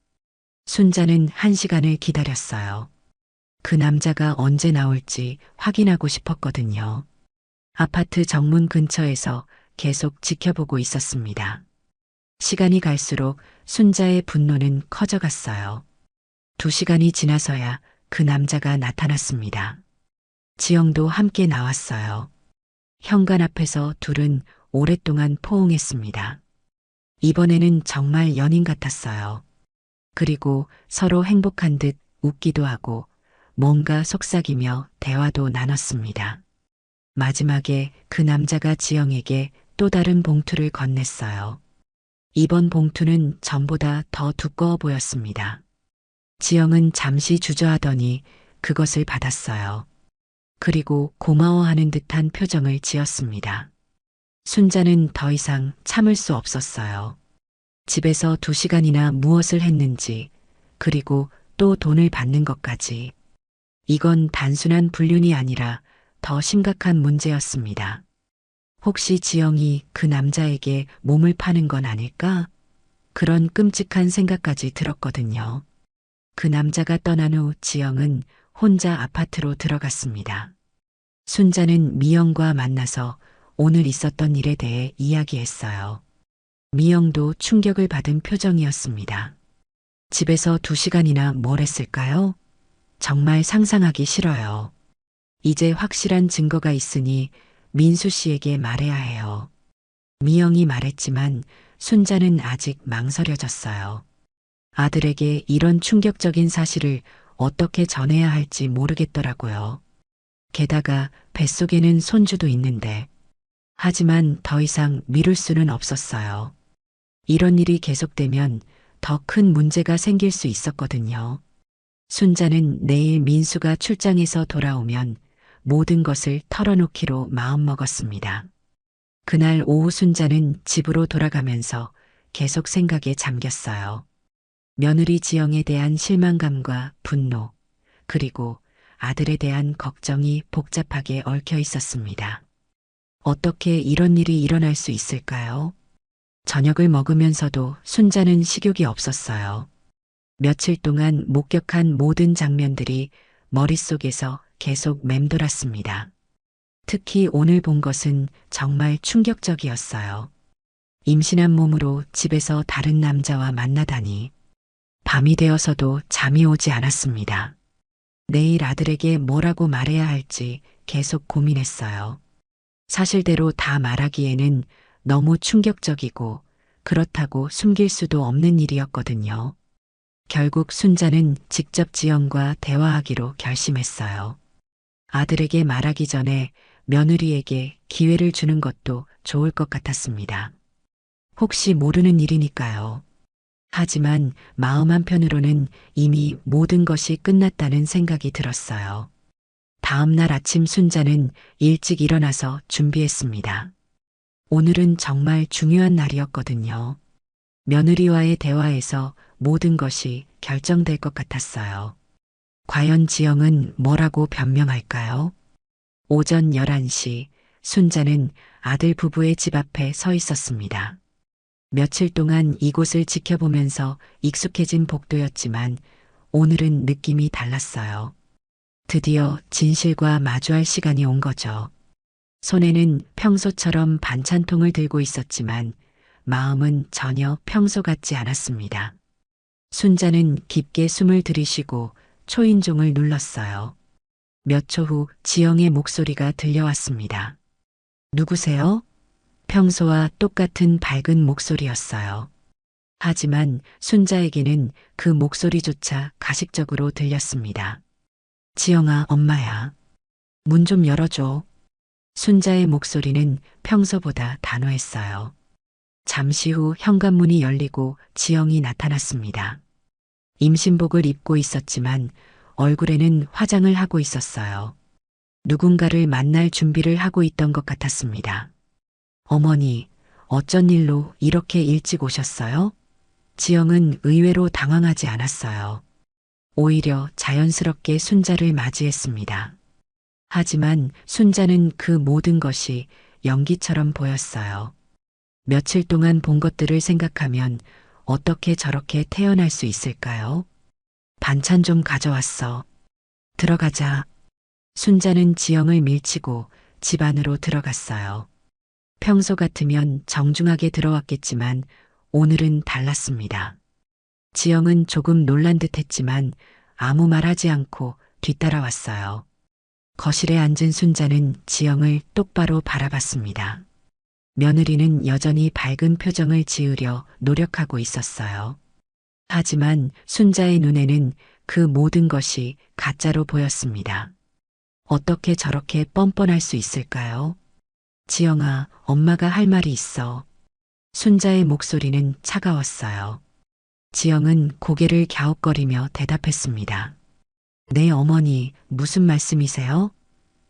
순자는 1시간을 기다렸어요. 그 남자가 언제 나올지 확인하고 싶었거든요. 아파트 정문 근처에서 계속 지켜보고 있었습니다. 시간이 갈수록 순자의 분노는 커져갔어요. 2시간이 지나서야 그 남자가 나타났습니다. 지영도 함께 나왔어요. 현관 앞에서 둘은 오랫동안 포옹했습니다. 이번에는 정말 연인 같았어요. 그리고 서로 행복한 듯 웃기도 하고 뭔가 속삭이며 대화도 나눴습니다. 마지막에 그 남자가 지영에게 또 다른 봉투를 건넸어요. 이번 봉투는 전보다 더 두꺼워 보였습니다. 지영은 잠시 주저하더니 그것을 받았어요. 그리고 고마워하는 듯한 표정을 지었습니다. 순자는 더 이상 참을 수 없었어요. 집에서 2시간이나 무엇을 했는지, 그리고 또 돈을 받는 것까지. 이건 단순한 불륜이 아니라 더 심각한 문제였습니다. 혹시 지영이 그 남자에게 몸을 파는 건 아닐까? 그런 끔찍한 생각까지 들었거든요. 그 남자가 떠난 후 지영은 혼자 아파트로 들어갔습니다. 순자는 미영과 만나서 오늘 있었던 일에 대해 이야기했어요. 미영도 충격을 받은 표정이었습니다. 집에서 2시간이나 뭘 했을까요? 정말 상상하기 싫어요. 이제 확실한 증거가 있으니 민수 씨에게 말해야 해요. 미영이 말했지만 순자는 아직 망설여졌어요. 아들에게 이런 충격적인 사실을 어떻게 전해야 할지 모르겠더라고요. 게다가 뱃속에는 손주도 있는데. 하지만 더 이상 미룰 수는 없었어요. 이런 일이 계속되면 더 큰 문제가 생길 수 있었거든요. 순자는 내일 민수가 출장에서 돌아오면 모든 것을 털어놓기로 마음먹었습니다. 그날 오후 순자는 집으로 돌아가면서 계속 생각에 잠겼어요. 며느리 지영에 대한 실망감과 분노, 그리고 아들에 대한 걱정이 복잡하게 얽혀 있었습니다. 어떻게 이런 일이 일어날 수 있을까요? 저녁을 먹으면서도 순자는 식욕이 없었어요. 며칠 동안 목격한 모든 장면들이 머릿속에서 계속 맴돌았습니다. 특히 오늘 본 것은 정말 충격적이었어요. 임신한 몸으로 집에서 다른 남자와 만나다니. 밤이 되어서도 잠이 오지 않았습니다. 내일 아들에게 뭐라고 말해야 할지 계속 고민했어요. 사실대로 다 말하기에는 너무 충격적이고 그렇다고 숨길 수도 없는 일이었거든요. 결국 순자는 직접 지영과 대화하기로 결심했어요. 아들에게 말하기 전에 며느리에게 기회를 주는 것도 좋을 것 같았습니다. 혹시 모르는 일이니까요. 하지만 마음 한편으로는 이미 모든 것이 끝났다는 생각이 들었어요. 다음 날 아침 순자는 일찍 일어나서 준비했습니다. 오늘은 정말 중요한 날이었거든요. 며느리와의 대화에서 모든 것이 결정될 것 같았어요. 과연 지영은 뭐라고 변명할까요? 오전 11시 순자는 아들 부부의 집 앞에 서 있었습니다. 며칠 동안 이곳을 지켜보면서 익숙해진 복도였지만 오늘은 느낌이 달랐어요. 드디어 진실과 마주할 시간이 온 거죠. 손에는 평소처럼 반찬통을 들고 있었지만 마음은 전혀 평소 같지 않았습니다. 순자는 깊게 숨을 들이쉬고 초인종을 눌렀어요. 몇 초 후 지영의 목소리가 들려왔습니다. 누구세요? 평소와 똑같은 밝은 목소리였어요. 하지만 순자에게는 그 목소리조차 가식적으로 들렸습니다. 지영아, 엄마야. 문 좀 열어줘. 순자의 목소리는 평소보다 단호했어요. 잠시 후 현관문이 열리고 지영이 나타났습니다. 임신복을 입고 있었지만 얼굴에는 화장을 하고 있었어요. 누군가를 만날 준비를 하고 있던 것 같았습니다. 어머니, 어쩐 일로 이렇게 일찍 오셨어요? 지영은 의외로 당황하지 않았어요. 오히려 자연스럽게 순자를 맞이했습니다. 하지만 순자는 그 모든 것이 연기처럼 보였어요. 며칠 동안 본 것들을 생각하면 어떻게 저렇게 태어날 수 있을까요? 반찬 좀 가져왔어. 들어가자. 순자는 지영을 밀치고 집 안으로 들어갔어요. 평소 같으면 정중하게 들어왔겠지만 오늘은 달랐습니다. 지영은 조금 놀란 듯 했지만 아무 말 하지 않고 뒤따라왔어요. 거실에 앉은 순자는 지영을 똑바로 바라봤습니다. 며느리는 여전히 밝은 표정을 지으려 노력하고 있었어요. 하지만 순자의 눈에는 그 모든 것이 가짜로 보였습니다. 어떻게 저렇게 뻔뻔할 수 있을까요? 지영아, 엄마가 할 말이 있어. 순자의 목소리는 차가웠어요. 지영은 고개를 갸웃거리며 대답했습니다. 네, 어머니, 무슨 말씀이세요?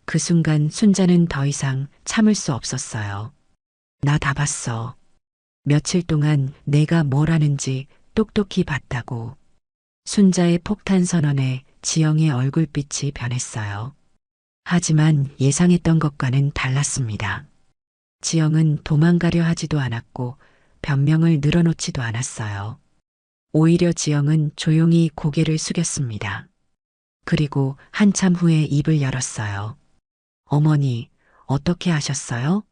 그 순간 순자는 더 이상 참을 수 없었어요. 나 다 봤어. 며칠 동안 내가 뭘 하는지 똑똑히 봤다고. 순자의 폭탄 선언에 지영의 얼굴빛이 변했어요. 하지만 예상했던 것과는 달랐습니다. 지영은 도망가려 하지도 않았고 변명을 늘어놓지도 않았어요. 오히려 지영은 조용히 고개를 숙였습니다. 그리고 한참 후에 입을 열었어요. 어머니, 어떻게 하셨어요?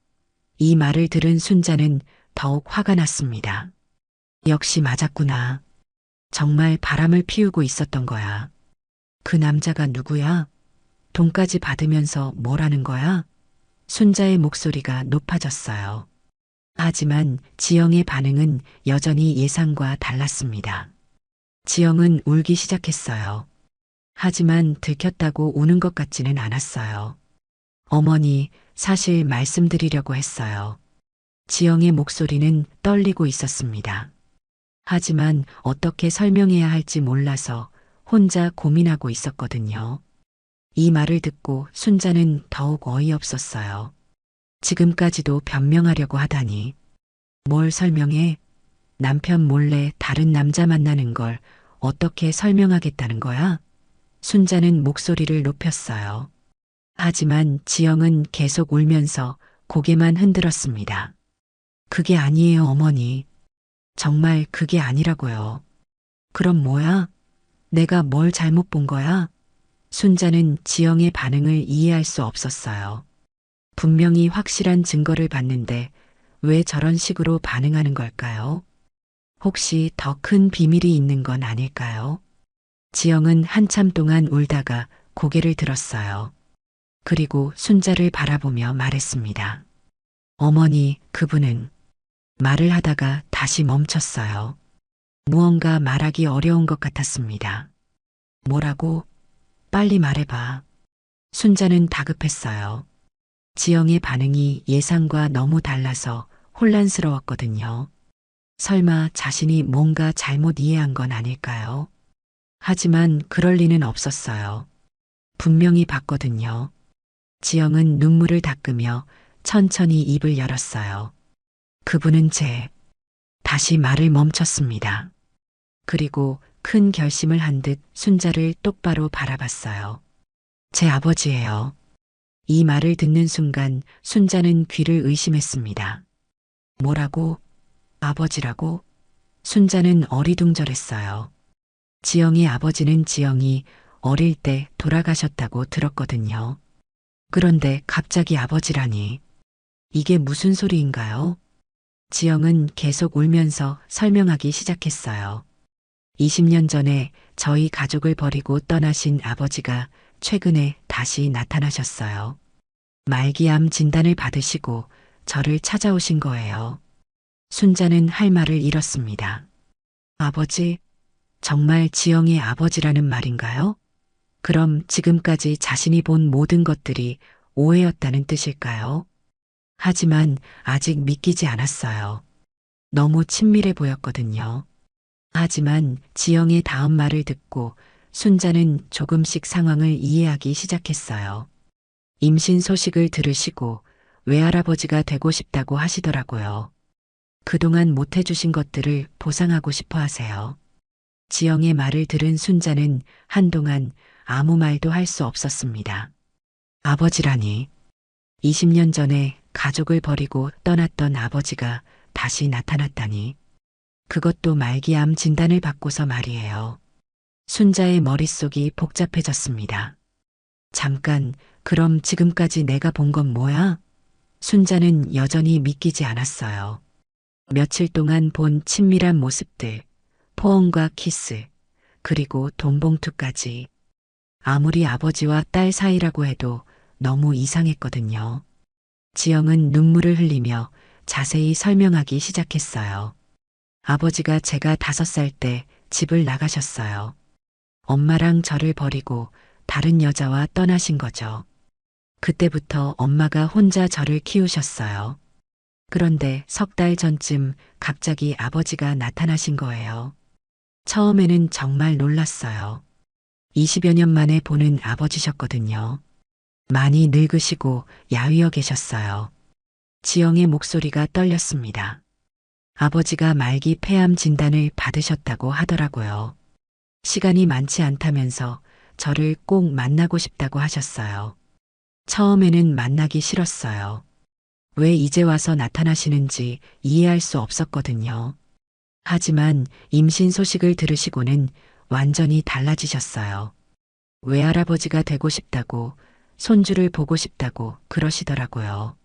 이 말을 들은 순자는 더욱 화가 났습니다. 역시 맞았구나. 정말 바람을 피우고 있었던 거야. 그 남자가 누구야? 돈까지 받으면서 뭘 하는 거야? 순자의 목소리가 높아졌어요. 하지만 지영의 반응은 여전히 예상과 달랐습니다. 지영은 울기 시작했어요. 하지만 들켰다고 우는 것 같지는 않았어요. 어머니, 사실 말씀드리려고 했어요. 지영의 목소리는 떨리고 있었습니다. 하지만 어떻게 설명해야 할지 몰라서 혼자 고민하고 있었거든요. 이 말을 듣고 순자는 더욱 어이없었어요. 지금까지도 변명하려고 하다니. 뭘 설명해? 남편 몰래 다른 남자 만나는 걸 어떻게 설명하겠다는 거야? 순자는 목소리를 높였어요. 하지만 지영은 계속 울면서 고개만 흔들었습니다. 그게 아니에요, 어머니. 정말 그게 아니라고요. 그럼 뭐야? 내가 뭘 잘못 본 거야? 순자는 지영의 반응을 이해할 수 없었어요. 분명히 확실한 증거를 봤는데 왜 저런 식으로 반응하는 걸까요? 혹시 더 큰 비밀이 있는 건 아닐까요? 지영은 한참 동안 울다가 고개를 들었어요. 그리고 순자를 바라보며 말했습니다. 어머니, 그분은 말을 하다가 다시 멈췄어요. 무언가 말하기 어려운 것 같았습니다. 뭐라고? 빨리 말해봐. 순자는 다급했어요. 지영의 반응이 예상과 너무 달라서 혼란스러웠거든요. 설마 자신이 뭔가 잘못 이해한 건 아닐까요? 하지만 그럴 리는 없었어요. 분명히 봤거든요. 지영은 눈물을 닦으며 천천히 입을 열었어요. 그분은 다시 말을 멈췄습니다. 그리고 큰 결심을 한 듯 순자를 똑바로 바라봤어요. 제 아버지예요. 이 말을 듣는 순간 순자는 귀를 의심했습니다. 뭐라고? 아버지라고? 순자는 어리둥절했어요. 지영의 아버지는 지영이 어릴 때 돌아가셨다고 들었거든요. 그런데 갑자기 아버지라니. 이게 무슨 소리인가요? 지영은 계속 울면서 설명하기 시작했어요. 20년 전에 저희 가족을 버리고 떠나신 아버지가 최근에 다시 나타나셨어요. 말기암 진단을 받으시고 저를 찾아오신 거예요. 순자는 할 말을 잃었습니다. 아버지, 정말 지영의 아버지라는 말인가요? 그럼 지금까지 자신이 본 모든 것들이 오해였다는 뜻일까요? 하지만 아직 믿기지 않았어요. 너무 친밀해 보였거든요. 하지만 지영의 다음 말을 듣고 순자는 조금씩 상황을 이해하기 시작했어요. 임신 소식을 들으시고 외할아버지가 되고 싶다고 하시더라고요. 그동안 못 해주신 것들을 보상하고 싶어 하세요. 지영의 말을 들은 순자는 한동안 아무 말도 할 수 없었습니다. 아버지라니. 20년 전에 가족을 버리고 떠났던 아버지가 다시 나타났다니. 그것도 말기암 진단을 받고서 말이에요. 순자의 머릿속이 복잡해졌습니다. 잠깐, 그럼 지금까지 내가 본 건 뭐야? 순자는 여전히 믿기지 않았어요. 며칠 동안 본 친밀한 모습들, 포옹과 키스, 그리고 돈봉투까지. 아무리 아버지와 딸 사이라고 해도 너무 이상했거든요. 지영은 눈물을 흘리며 자세히 설명하기 시작했어요. 아버지가 제가 5살 때 집을 나가셨어요. 엄마랑 저를 버리고 다른 여자와 떠나신 거죠. 그때부터 엄마가 혼자 저를 키우셨어요. 그런데 3달 전쯤 갑자기 아버지가 나타나신 거예요. 처음에는 정말 놀랐어요. 20여 년 만에 보는 아버지셨거든요. 많이 늙으시고 야위어 계셨어요. 지영의 목소리가 떨렸습니다. 아버지가 말기 폐암 진단을 받으셨다고 하더라고요. 시간이 많지 않다면서 저를 꼭 만나고 싶다고 하셨어요. 처음에는 만나기 싫었어요. 왜 이제 와서 나타나시는지 이해할 수 없었거든요. 하지만 임신 소식을 들으시고는 완전히 달라지셨어요. 외할아버지가 되고 싶다고, 손주를 보고 싶다고 그러시더라고요.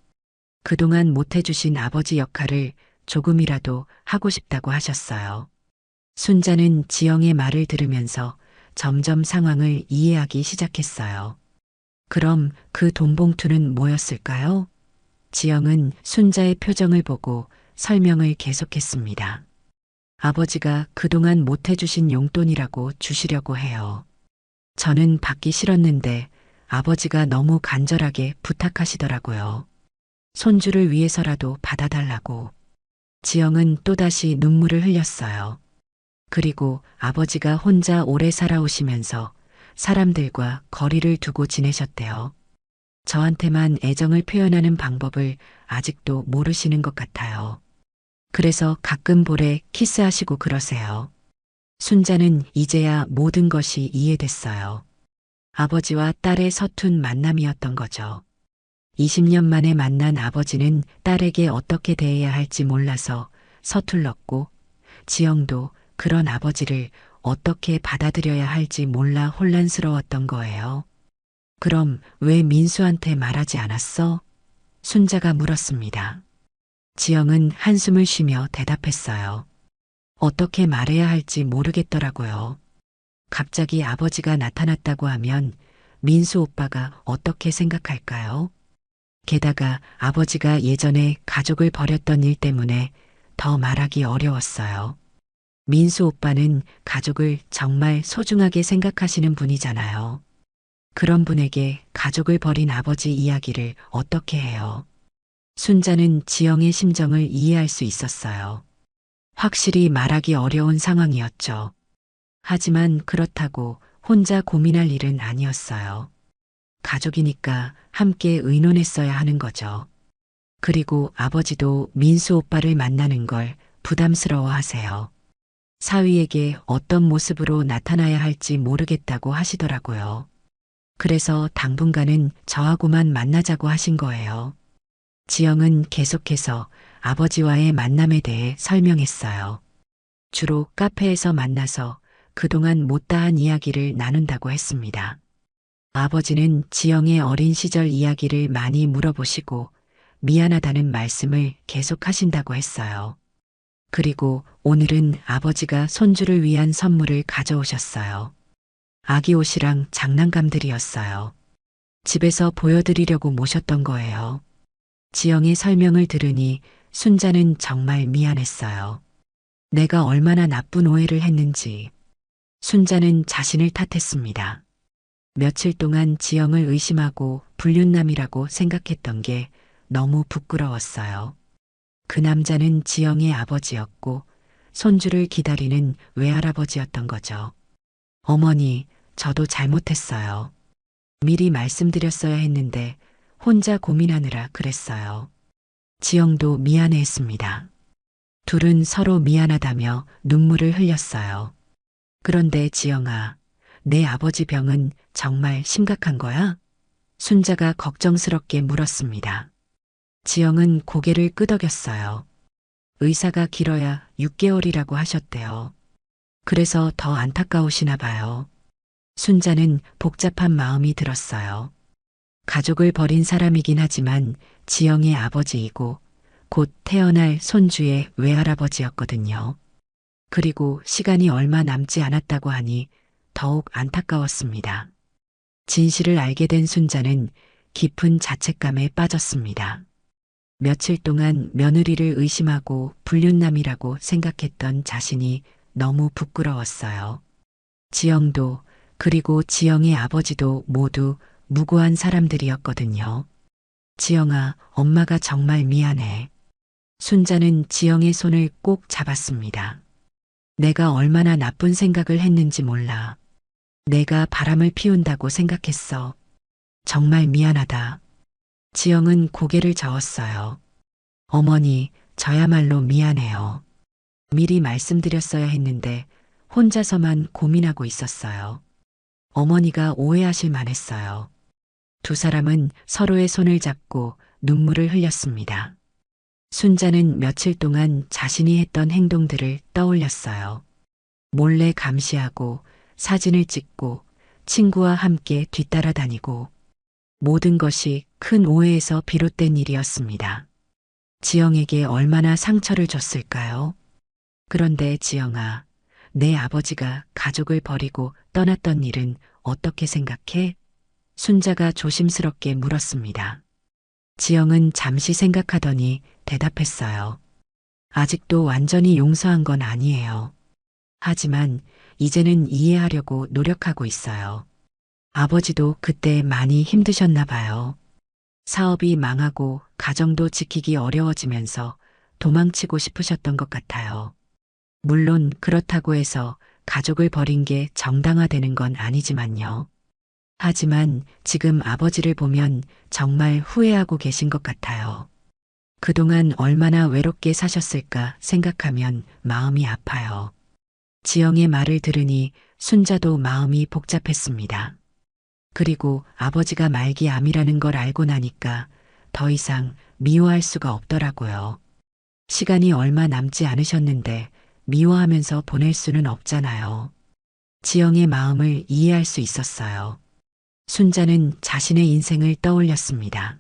그동안 못 해주신 아버지 역할을 조금이라도 하고 싶다고 하셨어요. 순자는 지영의 말을 들으면서 점점 상황을 이해하기 시작했어요. 그럼 그 돈봉투는 뭐였을까요? 지영은 순자의 표정을 보고 설명을 계속했습니다. 아버지가 그동안 못 해주신 용돈이라고 주시려고 해요. 저는 받기 싫었는데 아버지가 너무 간절하게 부탁하시더라고요. 손주를 위해서라도 받아달라고. 지영은 또다시 눈물을 흘렸어요. 그리고 아버지가 혼자 오래 살아오시면서 사람들과 거리를 두고 지내셨대요. 저한테만 애정을 표현하는 방법을 아직도 모르시는 것 같아요. 그래서 가끔 볼에 키스하시고 그러세요. 순자는 이제야 모든 것이 이해됐어요. 아버지와 딸의 서툰 만남이었던 거죠. 20년 만에 만난 아버지는 딸에게 어떻게 대해야 할지 몰라서 서툴렀고, 지영도 그런 아버지를 어떻게 받아들여야 할지 몰라 혼란스러웠던 거예요. 그럼 왜 민수한테 말하지 않았어? 순자가 물었습니다. 지영은 한숨을 쉬며 대답했어요. 어떻게 말해야 할지 모르겠더라고요. 갑자기 아버지가 나타났다고 하면 민수 오빠가 어떻게 생각할까요? 게다가 아버지가 예전에 가족을 버렸던 일 때문에 더 말하기 어려웠어요. 민수 오빠는 가족을 정말 소중하게 생각하시는 분이잖아요. 그런 분에게 가족을 버린 아버지 이야기를 어떻게 해요? 순자는 지영의 심정을 이해할 수 있었어요. 확실히 말하기 어려운 상황이었죠. 하지만 그렇다고 혼자 고민할 일은 아니었어요. 가족이니까 함께 의논했어야 하는 거죠. 그리고 아버지도 민수 오빠를 만나는 걸 부담스러워 하세요. 사위에게 어떤 모습으로 나타나야 할지 모르겠다고 하시더라고요. 그래서 당분간은 저하고만 만나자고 하신 거예요. 지영은 계속해서 아버지와의 만남에 대해 설명했어요. 주로 카페에서 만나서 그동안 못다한 이야기를 나눈다고 했습니다. 아버지는 지영의 어린 시절 이야기를 많이 물어보시고 미안하다는 말씀을 계속 하신다고 했어요. 그리고 오늘은 아버지가 손주를 위한 선물을 가져오셨어요. 아기 옷이랑 장난감들이었어요. 집에서 보여드리려고 모셨던 거예요. 지영의 설명을 들으니 순자는 정말 미안했어요. 내가 얼마나 나쁜 오해를 했는지. 순자는 자신을 탓했습니다. 며칠 동안 지영을 의심하고 불륜남이라고 생각했던 게 너무 부끄러웠어요. 그 남자는 지영의 아버지였고 손주를 기다리는 외할아버지였던 거죠. 어머니, 저도 잘못했어요. 미리 말씀드렸어야 했는데 혼자 고민하느라 그랬어요. 지영도 미안해했습니다. 둘은 서로 미안하다며 눈물을 흘렸어요. 그런데 지영아, 내 아버지 병은 정말 심각한 거야? 순자가 걱정스럽게 물었습니다. 지영은 고개를 끄덕였어요. 의사가 길어야 6개월이라고 하셨대요. 그래서 더 안타까우시나 봐요. 순자는 복잡한 마음이 들었어요. 가족을 버린 사람이긴 하지만 지영의 아버지이고 곧 태어날 손주의 외할아버지였거든요. 그리고 시간이 얼마 남지 않았다고 하니 더욱 안타까웠습니다. 진실을 알게 된 순자는 깊은 자책감에 빠졌습니다. 며칠 동안 며느리를 의심하고 불륜남이라고 생각했던 자신이 너무 부끄러웠어요. 지영도 그리고 지영의 아버지도 모두 무고한 사람들이었거든요. 지영아, 엄마가 정말 미안해. 순자는 지영의 손을 꼭 잡았습니다. 내가 얼마나 나쁜 생각을 했는지 몰라. 내가 바람을 피운다고 생각했어. 정말 미안하다. 지영은 고개를 저었어요. 어머니, 저야말로 미안해요. 미리 말씀드렸어야 했는데 혼자서만 고민하고 있었어요. 어머니가 오해하실 만했어요. 두 사람은 서로의 손을 잡고 눈물을 흘렸습니다. 순자는 며칠 동안 자신이 했던 행동들을 떠올렸어요. 몰래 감시하고 사진을 찍고 친구와 함께 뒤따라다니고 모든 것이 큰 오해에서 비롯된 일이었습니다. 지영에게 얼마나 상처를 줬을까요? 그런데 지영아, 내 아버지가 가족을 버리고 떠났던 일은 어떻게 생각해? 순자가 조심스럽게 물었습니다. 지영은 잠시 생각하더니 대답했어요. 아직도 완전히 용서한 건 아니에요. 하지만 이제는 이해하려고 노력하고 있어요. 아버지도 그때 많이 힘드셨나 봐요. 사업이 망하고 가정도 지키기 어려워지면서 도망치고 싶으셨던 것 같아요. 물론 그렇다고 해서 가족을 버린 게 정당화되는 건 아니지만요. 하지만 지금 아버지를 보면 정말 후회하고 계신 것 같아요. 그동안 얼마나 외롭게 사셨을까 생각하면 마음이 아파요. 지영의 말을 들으니 순자도 마음이 복잡했습니다. 그리고 아버지가 말기암이라는 걸 알고 나니까 더 이상 미워할 수가 없더라고요. 시간이 얼마 남지 않으셨는데 미워하면서 보낼 수는 없잖아요. 지영의 마음을 이해할 수 있었어요. 순자는 자신의 인생을 떠올렸습니다.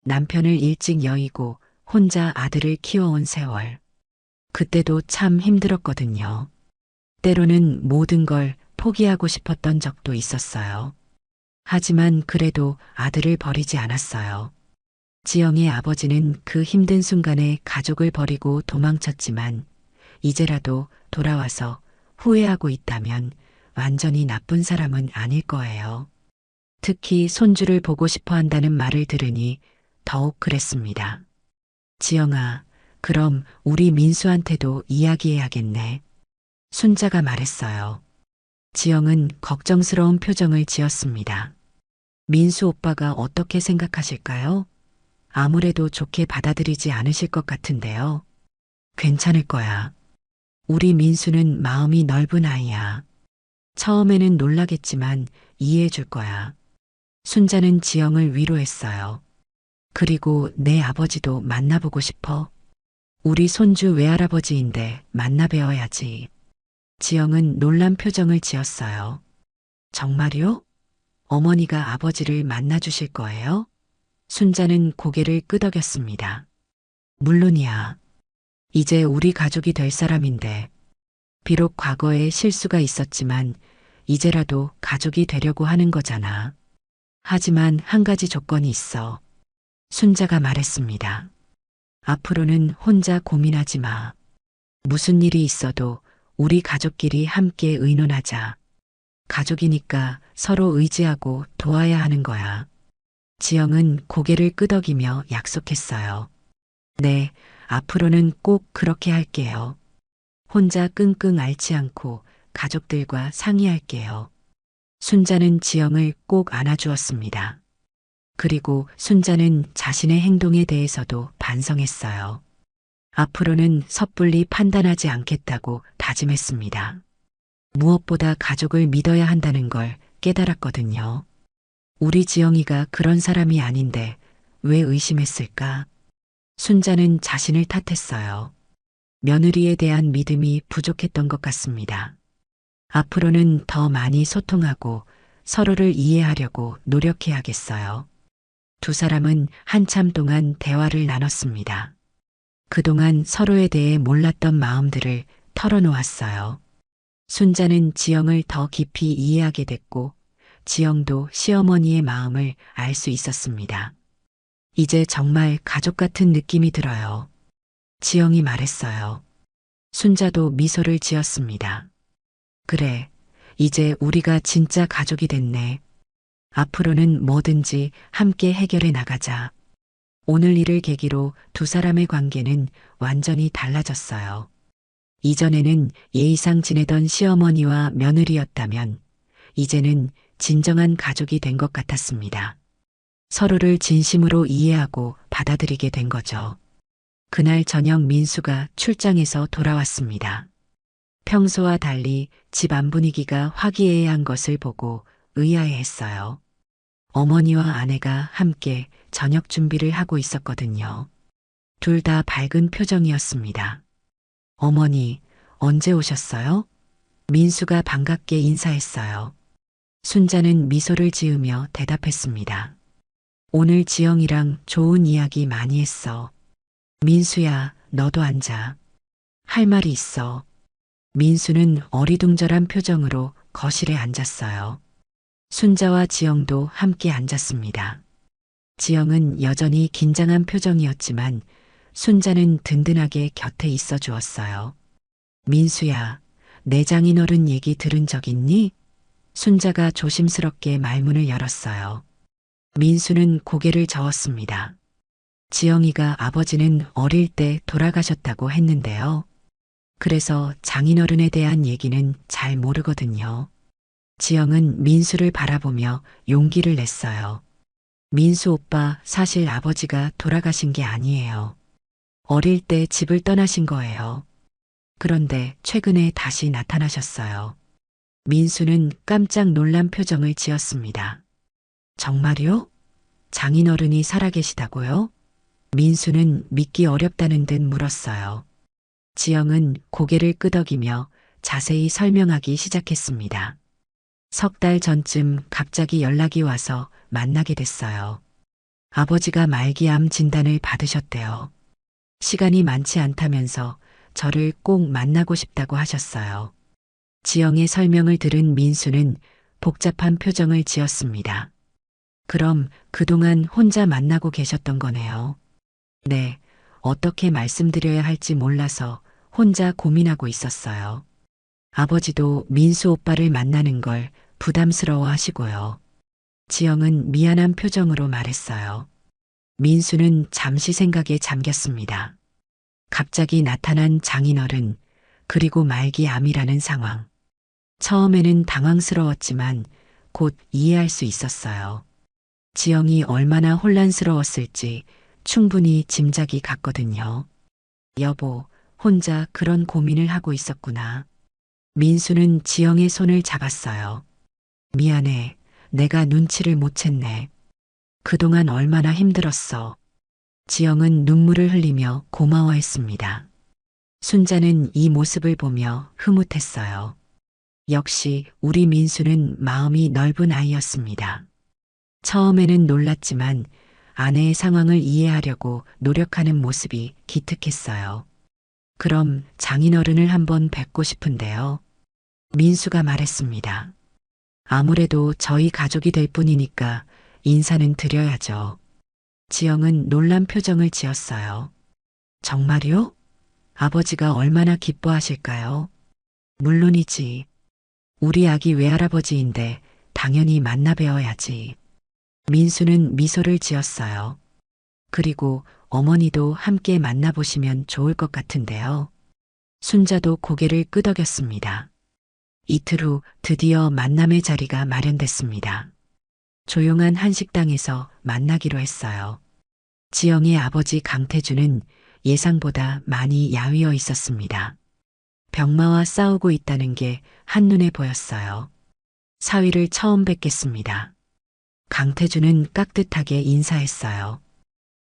남편을 일찍 여의고 혼자 아들을 키워온 세월. 그때도 참 힘들었거든요. 때로는 모든 걸 포기하고 싶었던 적도 있었어요. 하지만 그래도 아들을 버리지 않았어요. 지영의 아버지는 그 힘든 순간에 가족을 버리고 도망쳤지만 이제라도 돌아와서 후회하고 있다면 완전히 나쁜 사람은 아닐 거예요. 특히 손주를 보고 싶어 한다는 말을 들으니 더욱 그랬습니다. 지영아, 그럼 우리 민수한테도 이야기해야겠네. 순자가 말했어요. 지영은 걱정스러운 표정을 지었습니다. 민수 오빠가 어떻게 생각하실까요? 아무래도 좋게 받아들이지 않으실 것 같은데요. 괜찮을 거야. 우리 민수는 마음이 넓은 아이야. 처음에는 놀라겠지만 이해해 줄 거야. 순자는 지영을 위로했어요. 그리고 내 아버지도 만나보고 싶어. 우리 손주 외할아버지인데 만나 뵈어야지. 지영은 놀란 표정을 지었어요. 정말요? 어머니가 아버지를 만나주실 거예요? 순자는 고개를 끄덕였습니다. 물론이야. 이제 우리 가족이 될 사람인데, 비록 과거에 실수가 있었지만, 이제라도 가족이 되려고 하는 거잖아. 하지만 한 가지 조건이 있어. 순자가 말했습니다. 앞으로는 혼자 고민하지 마. 무슨 일이 있어도 우리 가족끼리 함께 의논하자. 가족이니까 서로 의지하고 도와야 하는 거야. 지영은 고개를 끄덕이며 약속했어요. 네, 앞으로는 꼭 그렇게 할게요. 혼자 끙끙 앓지 않고 가족들과 상의할게요. 순자는 지영을 꼭 안아주었습니다. 그리고 순자는 자신의 행동에 대해서도 반성했어요. 앞으로는 섣불리 판단하지 않겠다고 다짐했습니다. 무엇보다 가족을 믿어야 한다는 걸 깨달았거든요. 우리 지영이가 그런 사람이 아닌데 왜 의심했을까? 순자는 자신을 탓했어요. 며느리에 대한 믿음이 부족했던 것 같습니다. 앞으로는 더 많이 소통하고 서로를 이해하려고 노력해야겠어요. 두 사람은 한참 동안 대화를 나눴습니다. 그동안 서로에 대해 몰랐던 마음들을 털어놓았어요. 순자는 지영을 더 깊이 이해하게 됐고, 지영도 시어머니의 마음을 알 수 있었습니다. 이제 정말 가족 같은 느낌이 들어요. 지영이 말했어요. 순자도 미소를 지었습니다. 그래, 이제 우리가 진짜 가족이 됐네. 앞으로는 뭐든지 함께 해결해 나가자. 오늘 일을 계기로 두 사람의 관계는 완전히 달라졌어요. 이전에는 예의상 지내던 시어머니와 며느리였다면 이제는 진정한 가족이 된 것 같았습니다. 서로를 진심으로 이해하고 받아들이게 된 거죠. 그날 저녁 민수가 출장에서 돌아왔습니다. 평소와 달리 집 안 분위기가 화기애애한 것을 보고 의아해했어요. 어머니와 아내가 함께 저녁 준비를 하고 있었거든요. 둘 다 밝은 표정이었습니다. 어머니, 언제 오셨어요? 민수가 반갑게 인사했어요. 순자는 미소를 지으며 대답했습니다. 오늘 지영이랑 좋은 이야기 많이 했어. 민수야, 너도 앉아. 할 말이 있어. 민수는 어리둥절한 표정으로 거실에 앉았어요. 순자와 지영도 함께 앉았습니다. 지영은 여전히 긴장한 표정이었지만 순자는 든든하게 곁에 있어 주었어요. 민수야, 내 장인어른 얘기 들은 적 있니? 순자가 조심스럽게 말문을 열었어요. 민수는 고개를 저었습니다. 지영이가 아버지는 어릴 때 돌아가셨다고 했는데요. 그래서 장인어른에 대한 얘기는 잘 모르거든요. 지영은 민수를 바라보며 용기를 냈어요. 민수 오빠, 사실 아버지가 돌아가신 게 아니에요. 어릴 때 집을 떠나신 거예요. 그런데 최근에 다시 나타나셨어요. 민수는 깜짝 놀란 표정을 지었습니다. 정말요? 장인어른이 살아계시다고요? 민수는 믿기 어렵다는 듯 물었어요. 지영은 고개를 끄덕이며 자세히 설명하기 시작했습니다. 석 달 전쯤 갑자기 연락이 와서 만나게 됐어요. 아버지가 말기암 진단을 받으셨대요. 시간이 많지 않다면서 저를 꼭 만나고 싶다고 하셨어요. 지영의 설명을 들은 민수는 복잡한 표정을 지었습니다. 그럼 그동안 혼자 만나고 계셨던 거네요. 네, 어떻게 말씀드려야 할지 몰라서 혼자 고민하고 있었어요. 아버지도 민수 오빠를 만나는 걸 부담스러워 하시고요. 지영은 미안한 표정으로 말했어요. 민수는 잠시 생각에 잠겼습니다. 갑자기 나타난 장인어른, 그리고 말기암이라는 상황. 처음에는 당황스러웠지만 곧 이해할 수 있었어요. 지영이 얼마나 혼란스러웠을지 충분히 짐작이 갔거든요. 여보, 혼자 그런 고민을 하고 있었구나. 민수는 지영의 손을 잡았어요. 미안해. 내가 눈치를 못 챘네. 그동안 얼마나 힘들었어. 지영은 눈물을 흘리며 고마워했습니다. 순자는 이 모습을 보며 흐뭇했어요. 역시 우리 민수는 마음이 넓은 아이였습니다. 처음에는 놀랐지만 아내의 상황을 이해하려고 노력하는 모습이 기특했어요. 그럼 장인어른을 한번 뵙고 싶은데요. 민수가 말했습니다. 아무래도 저희 가족이 될 뿐이니까 인사는 드려야죠. 지영은 놀란 표정을 지었어요. 정말요? 아버지가 얼마나 기뻐하실까요? 물론이지. 우리 아기 외할아버지인데 당연히 만나 뵈어야지. 민수는 미소를 지었어요. 그리고 어머니도 함께 만나보시면 좋을 것 같은데요. 순자도 고개를 끄덕였습니다. 이틀 후 드디어 만남의 자리가 마련됐습니다. 조용한 한식당에서 만나기로 했어요. 지영의 아버지 강태주는 예상보다 많이 야위어 있었습니다. 병마와 싸우고 있다는 게 한눈에 보였어요. 사위를 처음 뵙겠습니다. 강태주는 깍듯하게 인사했어요.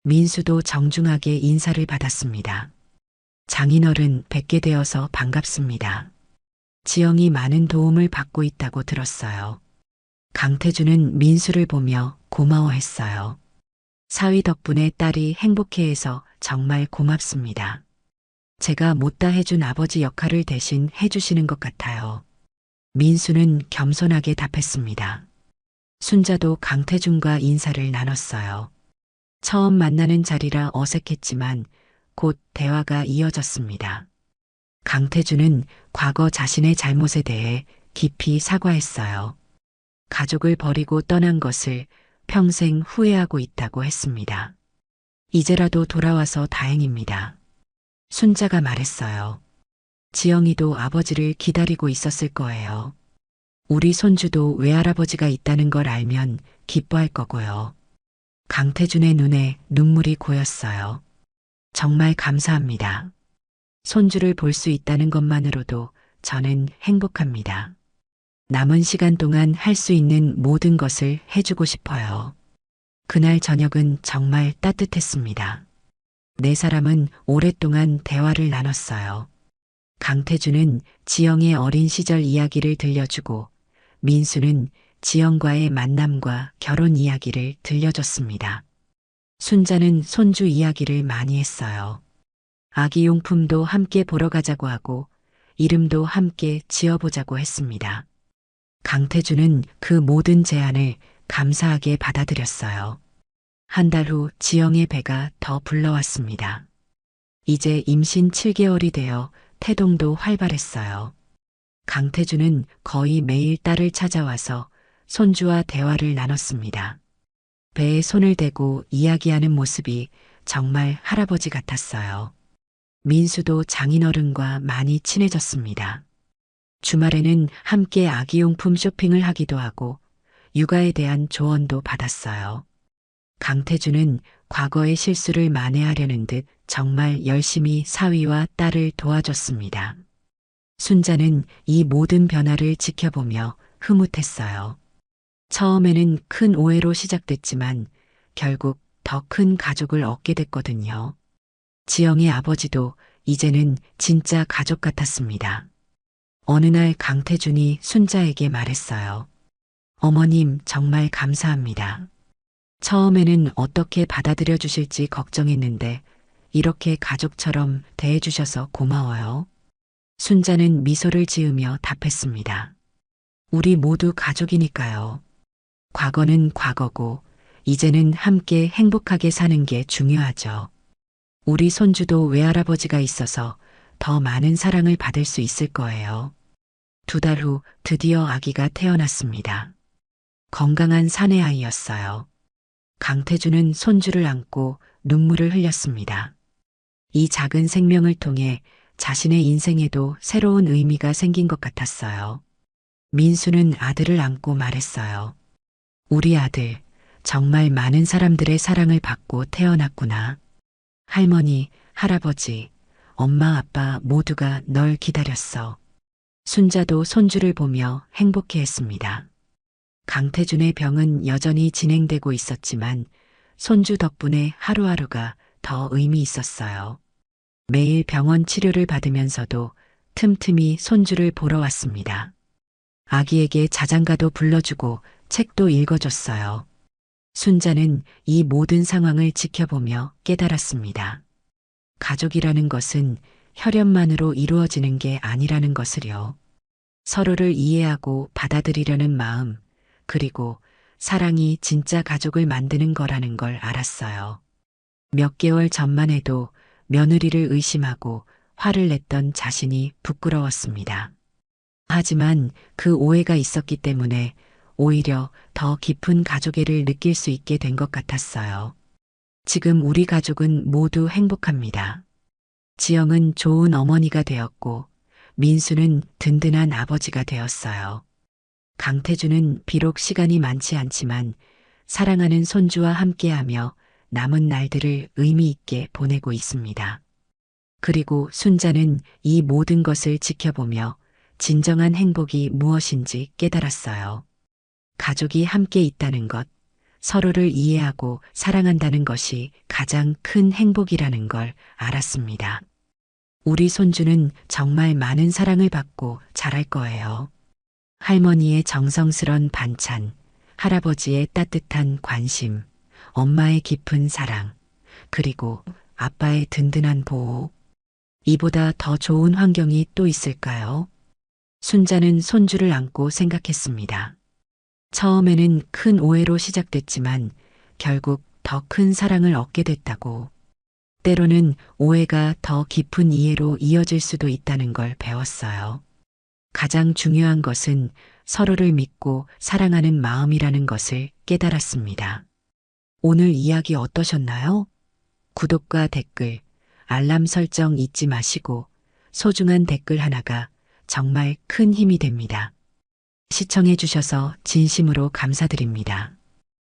민수도 정중하게 인사를 받았습니다. 장인어른 뵙게 되어서 반갑습니다. 지영이 많은 도움을 받고 있다고 들었어요. 강태주는 민수를 보며 고마워했어요. 사위 덕분에 딸이 행복해해서 정말 고맙습니다. 제가 못다 해준 아버지 역할을 대신 해주시는 것 같아요. 민수는 겸손하게 답했습니다. 순자도 강태준과 인사를 나눴어요. 처음 만나는 자리라 어색했지만 곧 대화가 이어졌습니다. 강태준은 과거 자신의 잘못에 대해 깊이 사과했어요. 가족을 버리고 떠난 것을 평생 후회하고 있다고 했습니다. 이제라도 돌아와서 다행입니다. 순자가 말했어요. 지영이도 아버지를 기다리고 있었을 거예요. 우리 손주도 외할아버지가 있다는 걸 알면 기뻐할 거고요. 강태준의 눈에 눈물이 고였어요. 정말 감사합니다. 손주를 볼 수 있다는 것만으로도 저는 행복합니다. 남은 시간 동안 할 수 있는 모든 것을 해주고 싶어요. 그날 저녁은 정말 따뜻했습니다. 네 사람은 오랫동안 대화를 나눴어요. 강태준은 지영의 어린 시절 이야기를 들려주고 민수는 지영과의 만남과 결혼 이야기를 들려줬습니다. 순자는 손주 이야기를 많이 했어요. 아기 용품도 함께 보러 가자고 하고 이름도 함께 지어보자고 했습니다. 강태준은 그 모든 제안을 감사하게 받아들였어요. 한 달 후 지영의 배가 더 불러왔습니다. 이제 임신 7개월이 되어 태동도 활발했어요. 강태준은 거의 매일 딸을 찾아와서 손주와 대화를 나눴습니다. 배에 손을 대고 이야기하는 모습이 정말 할아버지 같았어요. 민수도 장인어른과 많이 친해졌습니다. 주말에는 함께 아기용품 쇼핑을 하기도 하고 육아에 대한 조언도 받았어요. 강태준은 과거의 실수를 만회하려는 듯 정말 열심히 사위와 딸을 도와줬습니다. 순자는 이 모든 변화를 지켜보며 흐뭇했어요. 처음에는 큰 오해로 시작됐지만 결국 더 큰 가족을 얻게 됐거든요. 지영의 아버지도 이제는 진짜 가족 같았습니다. 어느 날 강태준이 순자에게 말했어요. 어머님 정말 감사합니다. 처음에는 어떻게 받아들여 주실지 걱정했는데 이렇게 가족처럼 대해주셔서 고마워요. 순자는 미소를 지으며 답했습니다. 우리 모두 가족이니까요. 과거는 과거고 이제는 함께 행복하게 사는 게 중요하죠. 우리 손주도 외할아버지가 있어서 더 많은 사랑을 받을 수 있을 거예요. 2달 후 드디어 아기가 태어났습니다. 건강한 사내 아이였어요. 강태준은 손주를 안고 눈물을 흘렸습니다. 이 작은 생명을 통해 자신의 인생에도 새로운 의미가 생긴 것 같았어요. 민수는 아들을 안고 말했어요. 우리 아들, 정말 많은 사람들의 사랑을 받고 태어났구나. 할머니, 할아버지, 엄마, 아빠 모두가 널 기다렸어. 순자도 손주를 보며 행복해했습니다. 강태준의 병은 여전히 진행되고 있었지만 손주 덕분에 하루하루가 더 의미 있었어요. 매일 병원 치료를 받으면서도 틈틈이 손주를 보러 왔습니다. 아기에게 자장가도 불러주고 책도 읽어줬어요. 순자는 이 모든 상황을 지켜보며 깨달았습니다. 가족이라는 것은 혈연만으로 이루어지는 게 아니라는 것을요. 서로를 이해하고 받아들이려는 마음, 그리고 사랑이 진짜 가족을 만드는 거라는 걸 알았어요. 몇 개월 전만 해도 며느리를 의심하고 화를 냈던 자신이 부끄러웠습니다. 하지만 그 오해가 있었기 때문에 오히려 더 깊은 가족애를 느낄 수 있게 된 것 같았어요. 지금 우리 가족은 모두 행복합니다. 지영은 좋은 어머니가 되었고, 민수는 든든한 아버지가 되었어요. 강태주는 비록 시간이 많지 않지만 사랑하는 손주와 함께하며 남은 날들을 의미 있게 보내고 있습니다. 그리고 순자는 이 모든 것을 지켜보며 진정한 행복이 무엇인지 깨달았어요. 가족이 함께 있다는 것, 서로를 이해하고 사랑한다는 것이 가장 큰 행복이라는 걸 알았습니다. 우리 손주는 정말 많은 사랑을 받고 자랄 거예요. 할머니의 정성스런 반찬, 할아버지의 따뜻한 관심, 엄마의 깊은 사랑, 그리고 아빠의 든든한 보호. 이보다 더 좋은 환경이 또 있을까요? 순자는 손주를 안고 생각했습니다. 처음에는 큰 오해로 시작됐지만 결국 더 큰 사랑을 얻게 됐다고. 때로는 오해가 더 깊은 이해로 이어질 수도 있다는 걸 배웠어요. 가장 중요한 것은 서로를 믿고 사랑하는 마음이라는 것을 깨달았습니다. 오늘 이야기 어떠셨나요? 구독과 댓글, 알람 설정 잊지 마시고 소중한 댓글 하나가 정말 큰 힘이 됩니다. 시청해 주셔서 진심으로 감사드립니다.